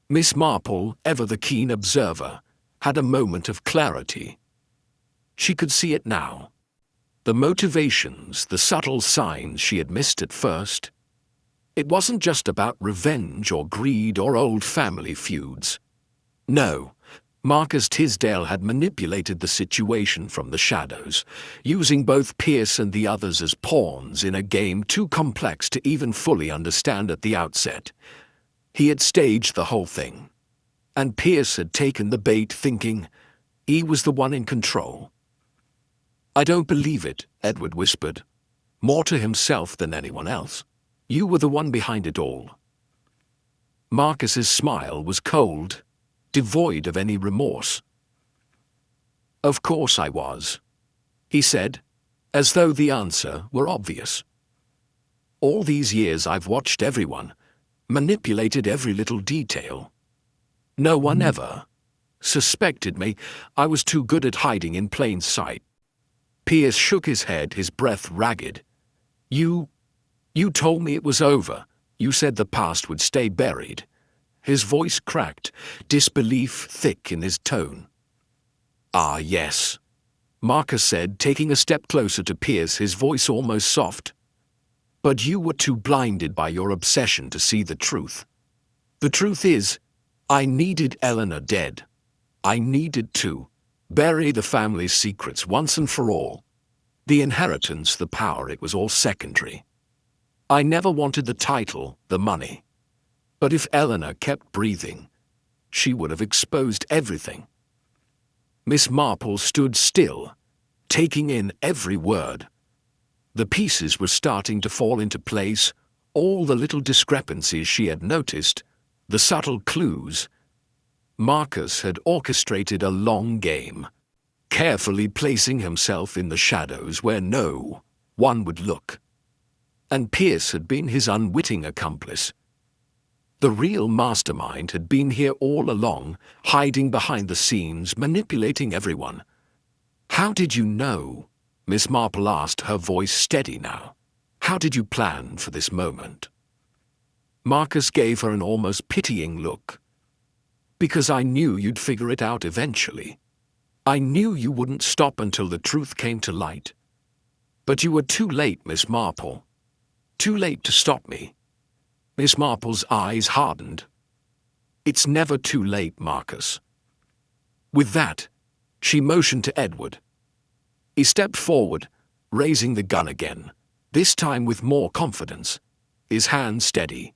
Miss Marple, ever the keen observer, had a moment of clarity. She could see it now. The motivations, the subtle signs she had missed at first. It wasn't just about revenge or greed or old family feuds. No. Marcus Tisdale had manipulated the situation from the shadows, using both Pierce and the others as pawns in a game too complex to even fully understand at the outset. He had staged the whole thing, and Pierce had taken the bait, thinking he was the one in control. "I don't believe it," Edward whispered, more to himself than anyone else. "You were the one behind it all." Marcus's smile was cold, devoid of any remorse. "Of course I was," he said, as though the answer were obvious. "All these years I've watched everyone, manipulated every little detail. No one ever suspected me. I was too good at hiding in plain sight." Pierce shook his head, his breath ragged. You told me it was over. You said the past would stay buried." His voice cracked, disbelief thick in his tone. "Ah, yes," Marcus said, taking a step closer to Pierce, his voice almost soft. "But you were too blinded by your obsession to see the truth. The truth is, I needed Eleanor dead. I needed to bury the family's secrets once and for all. The inheritance, the power, it was all secondary. I never wanted the title, the money. But if Eleanor kept breathing, she would have exposed everything." Miss Marple stood still, taking in every word. The pieces were starting to fall into place, all the little discrepancies she had noticed, the subtle clues. Marcus had orchestrated a long game, carefully placing himself in the shadows where no one would look. And Pierce had been his unwitting accomplice. The real mastermind had been here all along, hiding behind the scenes, manipulating everyone. "How did you know?" Miss Marple asked, her voice steady now. "How did you plan for this moment?" Marcus gave her an almost pitying look. "Because I knew you'd figure it out eventually. I knew you wouldn't stop until the truth came to light. But you were too late, Miss Marple. Too late to stop me." Miss Marple's eyes hardened. "It's never too late, Marcus." With that, she motioned to Edward. He stepped forward, raising the gun again, this time with more confidence, his hand steady.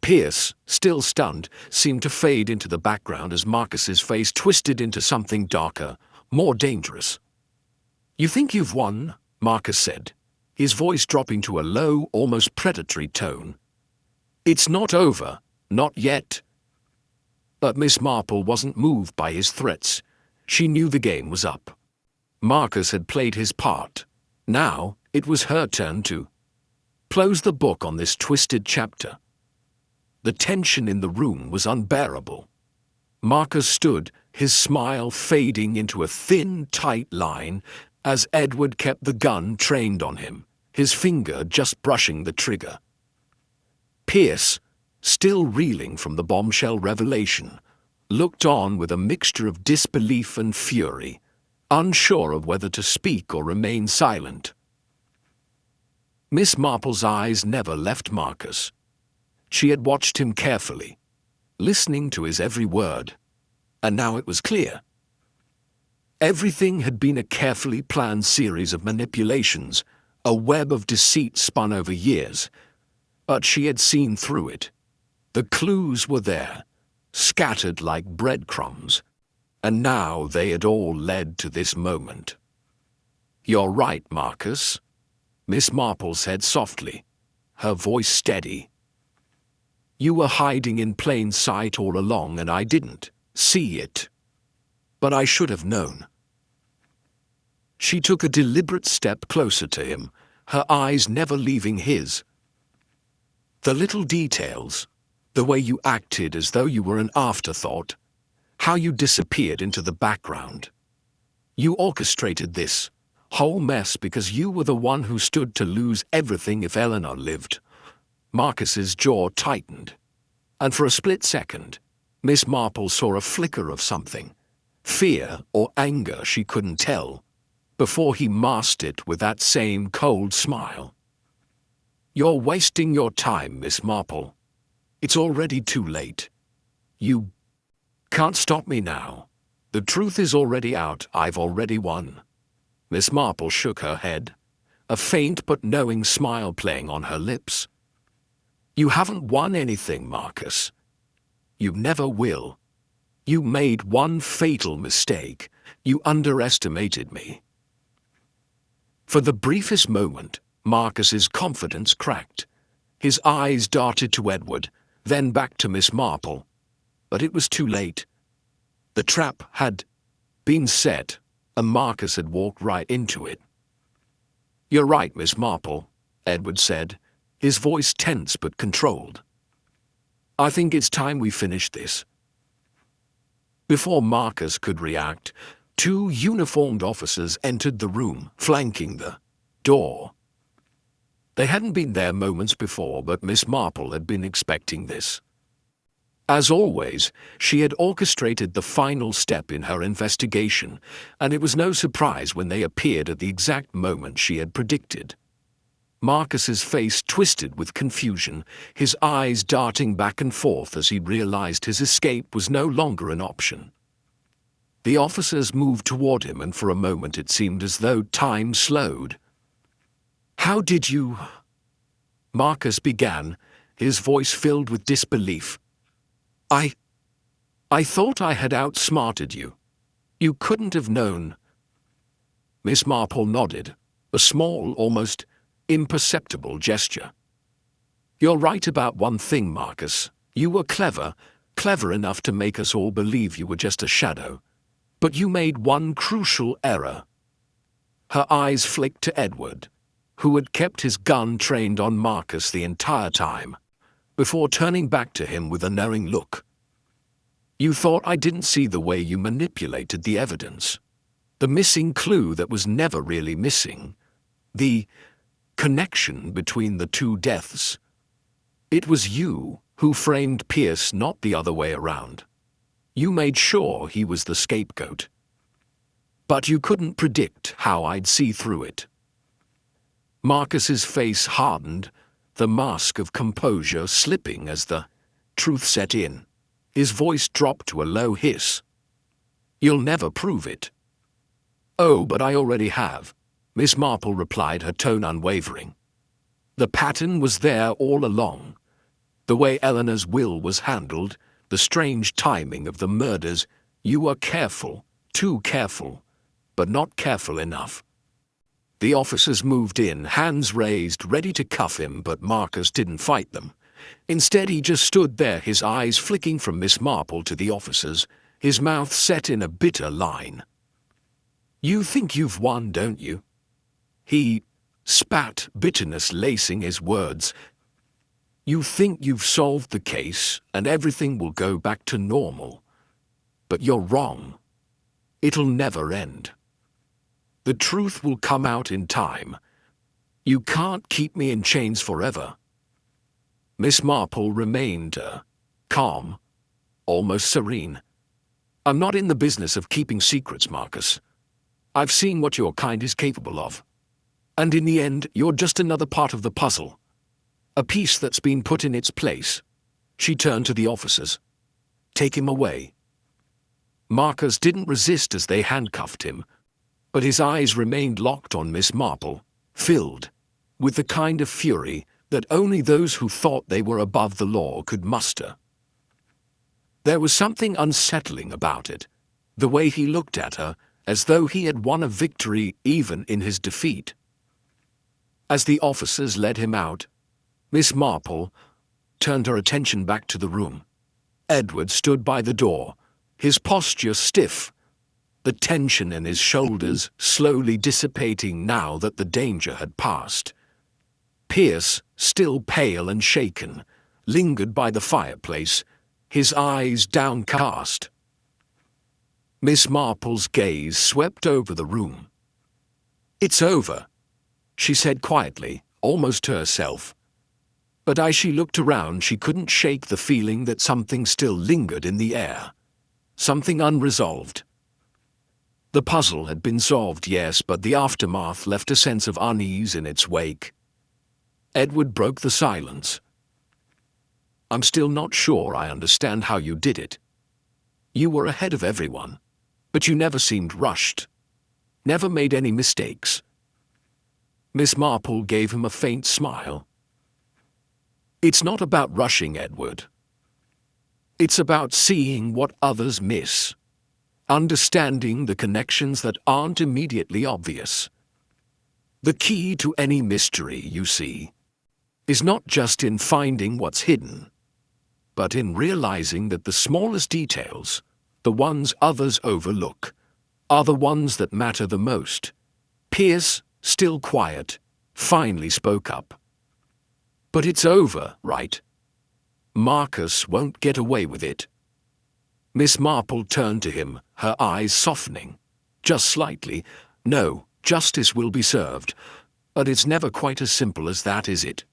Pierce, still stunned, seemed to fade into the background as Marcus's face twisted into something darker, more dangerous. "You think you've won?" Marcus said, his voice dropping to a low, almost predatory tone. "It's not over, not yet." But Miss Marple wasn't moved by his threats. She knew the game was up. Marcus had played his part. Now it was her turn to close the book on this twisted chapter. The tension in the room was unbearable. Marcus stood, his smile fading into a thin, tight line as Edward kept the gun trained on him, his finger just brushing the trigger. Pierce, still reeling from the bombshell revelation, looked on with a mixture of disbelief and fury, unsure of whether to speak or remain silent. Miss Marple's eyes never left Marcus. She had watched him carefully, listening to his every word, and now it was clear. Everything had been a carefully planned series of manipulations, a web of deceit spun over years, but she had seen through it. The clues were there, scattered like breadcrumbs, and now they had all led to this moment. "You're right, Marcus," Miss Marple said softly, her voice steady. "You were hiding in plain sight all along and I didn't see it. But I should have known." She took a deliberate step closer to him, her eyes never leaving his. "The little details, the way you acted as though you were an afterthought, how you disappeared into the background. You orchestrated this whole mess because you were the one who stood to lose everything if Eleanor lived." Marcus's jaw tightened, and for a split second, Miss Marple saw a flicker of something, fear or anger she couldn't tell, before he masked it with that same cold smile. "You're wasting your time, Miss Marple. It's already too late. You can't stop me now. The truth is already out. I've already won." Miss Marple shook her head, a faint but knowing smile playing on her lips. "You haven't won anything, Marcus. You never will. You made one fatal mistake. You underestimated me." For the briefest moment, Marcus's confidence cracked. His eyes darted to Edward, then back to Miss Marple. But it was too late. The trap had been set, and Marcus had walked right into it. "You're right, Miss Marple," Edward said, his voice tense but controlled. "I think it's time we finished this." Before Marcus could react, two uniformed officers entered the room, flanking the door. They hadn't been there moments before, but Miss Marple had been expecting this. As always, she had orchestrated the final step in her investigation, and it was no surprise when they appeared at the exact moment she had predicted. Marcus's face twisted with confusion, his eyes darting back and forth as he realized his escape was no longer an option. The officers moved toward him, and for a moment it seemed as though time slowed. "How did you—" Marcus began, his voice filled with disbelief. I thought I had outsmarted you. You couldn't have known." Miss Marple nodded, a small, almost imperceptible gesture. "You're right about one thing, Marcus. You were clever enough to make us all believe you were just a shadow. But you made one crucial error." Her eyes flicked to Edward, who had kept his gun trained on Marcus the entire time, before turning back to him with a knowing look. "You thought I didn't see the way you manipulated the evidence. The missing clue that was never really missing. The connection between the two deaths. It was you who framed Pierce, not the other way around. You made sure he was the scapegoat. But you couldn't predict how I'd see through it." Marcus's face hardened, the mask of composure slipping as the truth set in. His voice dropped to a low hiss. "You'll never prove it." "Oh, but I already have," Miss Marple replied, her tone unwavering. "The pattern was there all along. The way Eleanor's will was handled, the strange timing of the murders. You were careful, too careful, but not careful enough." The officers moved in, hands raised, ready to cuff him, but Marcus didn't fight them. Instead, he just stood there, his eyes flicking from Miss Marple to the officers, his mouth set in a bitter line. "You think you've won, don't you?" He spat, bitterness lacing his words. "You think you've solved the case and everything will go back to normal. But you're wrong. It'll never end. The truth will come out in time. You can't keep me in chains forever." Miss Marple remained calm, almost serene. "I'm not in the business of keeping secrets, Marcus. I've seen what your kind is capable of. And in the end, you're just another part of the puzzle. A piece that's been put in its place." She turned to the officers. "Take him away." Marcus didn't resist as they handcuffed him, but his eyes remained locked on Miss Marple, filled with the kind of fury that only those who thought they were above the law could muster. There was something unsettling about it, the way he looked at her, as though he had won a victory even in his defeat. As the officers led him out, Miss Marple turned her attention back to the room. Edward stood by the door, his posture stiff, the tension in his shoulders slowly dissipating now that the danger had passed. Pierce, still pale and shaken, lingered by the fireplace, his eyes downcast. Miss Marple's gaze swept over the room. "It's over," she said quietly, almost to herself. But as she looked around, she couldn't shake the feeling that something still lingered in the air, something unresolved. The puzzle had been solved, yes, but the aftermath left a sense of unease in its wake. Edward broke the silence. "I'm still not sure I understand how you did it. You were ahead of everyone, but you never seemed rushed, never made any mistakes." Miss Marple gave him a faint smile. "It's not about rushing, Edward. It's about seeing what others miss, understanding the connections that aren't immediately obvious. The key to any mystery, you see, is not just in finding what's hidden, but in realizing that the smallest details, the ones others overlook, are the ones that matter the most." Pierce, still quiet, finally spoke up. "But it's over, right? Marcus won't get away with it." Miss Marple turned to him, her eyes softening, just slightly. "No, justice will be served, but it's never quite as simple as that, is it?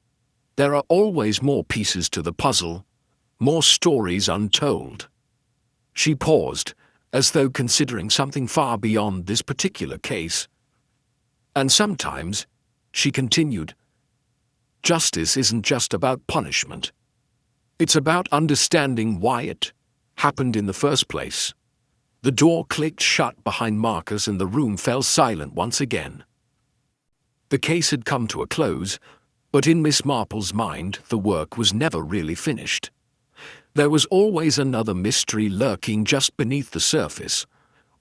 There are always more pieces to the puzzle, more stories untold." She paused, as though considering something far beyond this particular case. "And sometimes," she continued, "justice isn't just about punishment. It's about understanding why it happened in the first place." The door clicked shut behind Marcus and the room fell silent once again. The case had come to a close, but in Miss Marple's mind the work was never really finished. There was always another mystery lurking just beneath the surface,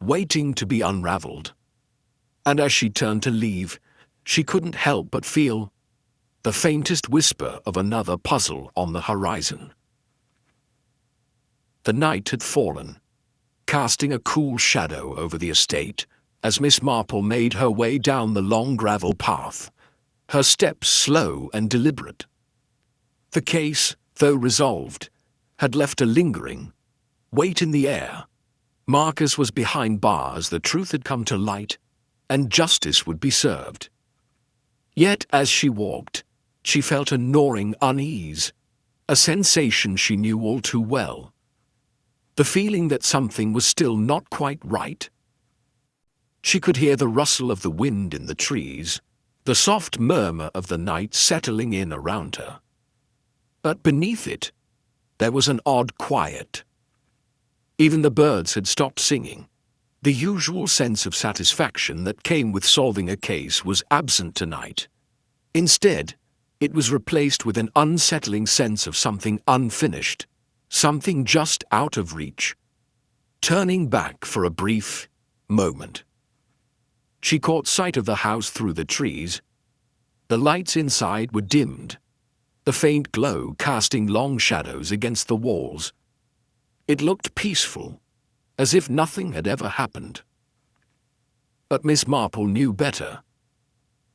waiting to be unraveled. And as she turned to leave, she couldn't help but feel the faintest whisper of another puzzle on the horizon. The night had fallen, casting a cool shadow over the estate as Miss Marple made her way down the long gravel path. her steps slow and deliberate. The case, though resolved, had left a lingering weight in the air. Marcus was behind bars, the truth had come to light, and justice would be served. Yet as she walked, she felt a gnawing unease, a sensation she knew all too well. The feeling that something was still not quite right. She could hear the rustle of the wind in the trees, the soft murmur of the night settling in around her. But beneath it, there was an odd quiet. Even the birds had stopped singing. The usual sense of satisfaction that came with solving a case was absent tonight. Instead, it was replaced with an unsettling sense of something unfinished, something just out of reach. Turning back for a brief moment, she caught sight of the house through the trees. The lights inside were dimmed, the faint glow casting long shadows against the walls. It looked peaceful, as if nothing had ever happened. But Miss Marple knew better.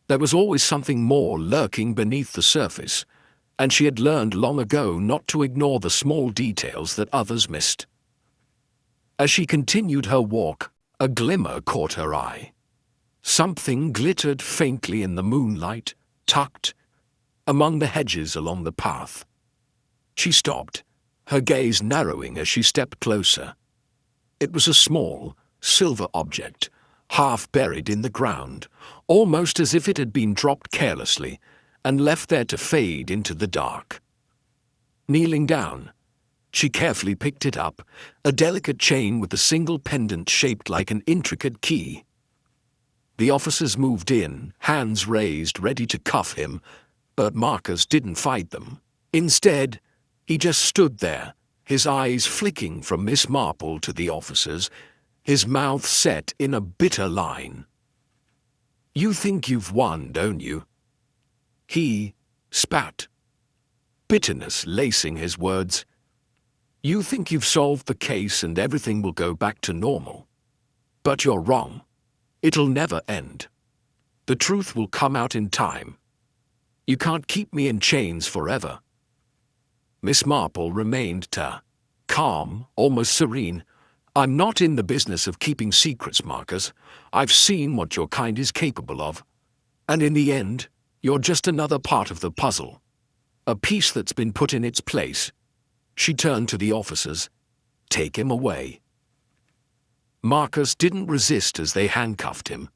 There was always something more lurking beneath the surface, and she had learned long ago not to ignore the small details that others missed. As she continued her walk, a glimmer caught her eye. Something glittered faintly in the moonlight, tucked among the hedges along the path. She stopped, her gaze narrowing as she stepped closer. It was a small, silver object, half buried in the ground, almost as if it had been dropped carelessly and left there to fade into the dark. Kneeling down, she carefully picked it up, a delicate chain with a single pendant shaped like an intricate key. The officers moved in, hands raised, ready to cuff him, but Marcus didn't fight them. Instead, he just stood there, his eyes flicking from Miss Marple to the officers, his mouth set in a bitter line. "You think you've won, don't you?" He spat, bitterness lacing his words. "You think you've solved the case and everything will go back to normal. But you're wrong. It'll never end. The truth will come out in time. You can't keep me in chains forever." Miss Marple remained calm, almost serene. "I'm not in the business of keeping secrets, Marcus. I've seen what your kind is capable of. And in the end, you're just another part of the puzzle. A piece that's been put in its place." She turned to the officers. "Take him away." Marcus didn't resist as they handcuffed him,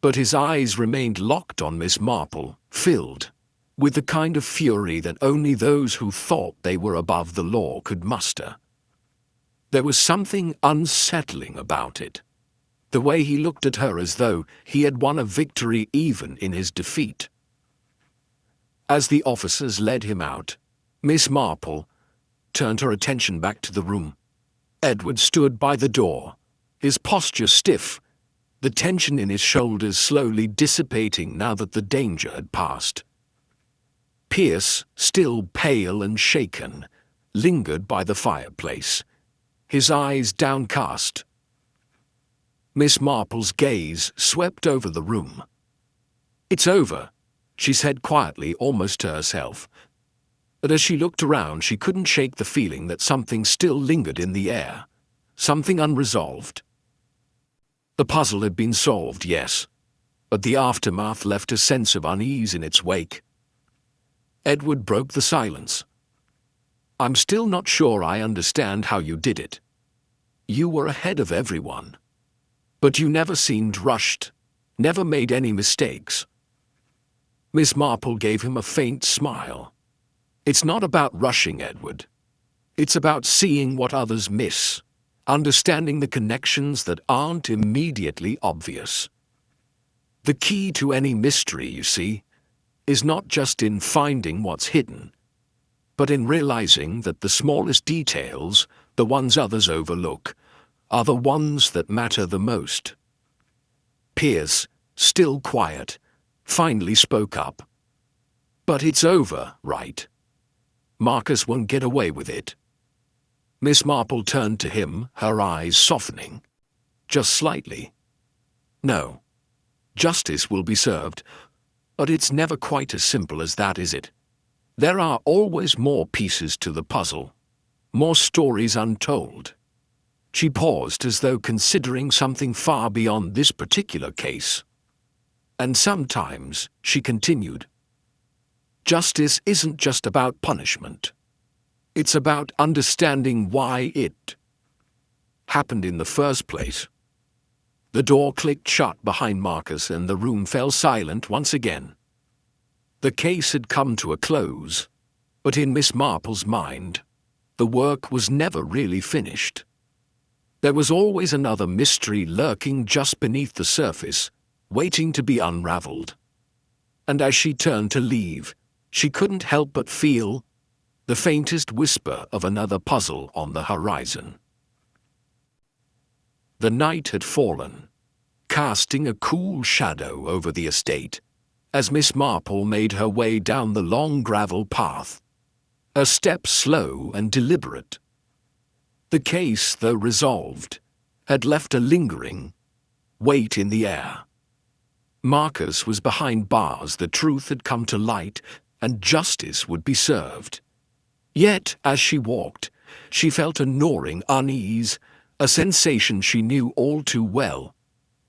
but his eyes remained locked on Miss Marple, filled with the kind of fury that only those who thought they were above the law could muster. There was something unsettling about it, the way he looked at her as though he had won a victory even in his defeat. As the officers led him out, Miss Marple turned her attention back to the room. Edward stood by the door, his posture stiff, the tension in his shoulders slowly dissipating now that the danger had passed. Pierce, still pale and shaken, lingered by the fireplace, his eyes downcast. Miss Marple's gaze swept over the room. "It's over," she said quietly, almost to herself. But as she looked around, she couldn't shake the feeling that something still lingered in the air, something unresolved. The puzzle had been solved, yes, but the aftermath left a sense of unease in its wake. Edward broke the silence. "I'm still not sure I understand how you did it. You were ahead of everyone. But you never seemed rushed, never made any mistakes." Miss Marple gave him a faint smile. "It's not about rushing, Edward. It's about seeing what others miss, understanding the connections that aren't immediately obvious. The key to any mystery, you see, is not just in finding what's hidden, but in realizing that the smallest details, the ones others overlook, are the ones that matter the most." Pierce, still quiet, finally spoke up. "But it's over, right? Marcus won't get away with it." Miss Marple turned to him, her eyes softening. "Just slightly. No. Justice will be served. But it's never quite as simple as that, is it? There are always more pieces to the puzzle, more stories untold. She paused as though considering something far beyond this particular case. And sometimes, she continued, justice isn't just about punishment. It's about understanding why it happened in the first place. The door clicked shut behind Marcus and the room fell silent once again. The case had come to a close, but in Miss Marple's mind, the work was never really finished. There was always another mystery lurking just beneath the surface, waiting to be unraveled. And as she turned to leave, she couldn't help but feel the faintest whisper of another puzzle on the horizon. The night had fallen, casting a cool shadow over the estate, as Miss Marple made her way down the long gravel path, her steps slow and deliberate. The case, though resolved, had left a lingering weight in the air. Marcus was behind bars, the truth had come to light, and justice would be served. Yet, as she walked, she felt a gnawing unease, a sensation she knew all too well,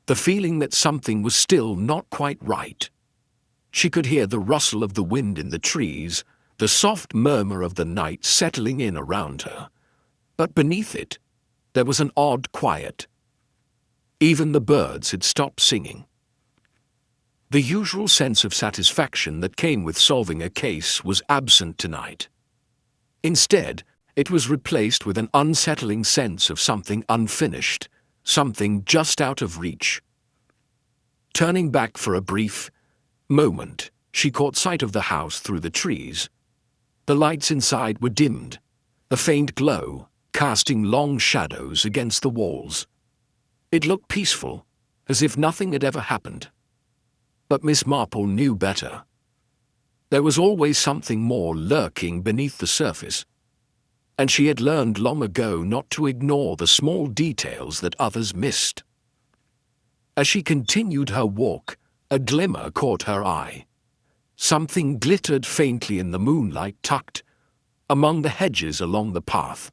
the feeling that something was still not quite right. She could hear the rustle of the wind in the trees, the soft murmur of the night settling in around her. But beneath it, there was an odd quiet. Even the birds had stopped singing. The usual sense of satisfaction that came with solving a case was absent tonight. Instead, it was replaced with an unsettling sense of something unfinished, something just out of reach. Turning back for a brief moment, she caught sight of the house through the trees. The lights inside were dimmed, a faint glow casting long shadows against the walls. It looked peaceful, as if nothing had ever happened. But Miss Marple knew better. There was always something more lurking beneath the surface, and she had learned long ago not to ignore the small details that others missed. As she continued her walk, a glimmer caught her eye. Something glittered faintly in the moonlight tucked among the hedges along the path.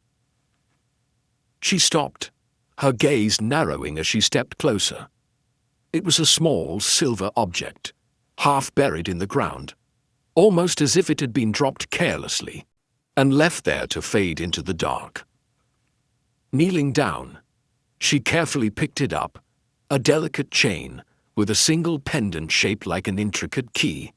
She stopped, her gaze narrowing as she stepped closer. It was a small silver object, half buried in the ground, almost as if it had been dropped carelessly and left there to fade into the dark. Kneeling down, she carefully picked it up, a delicate chain with a single pendant shaped like an intricate key.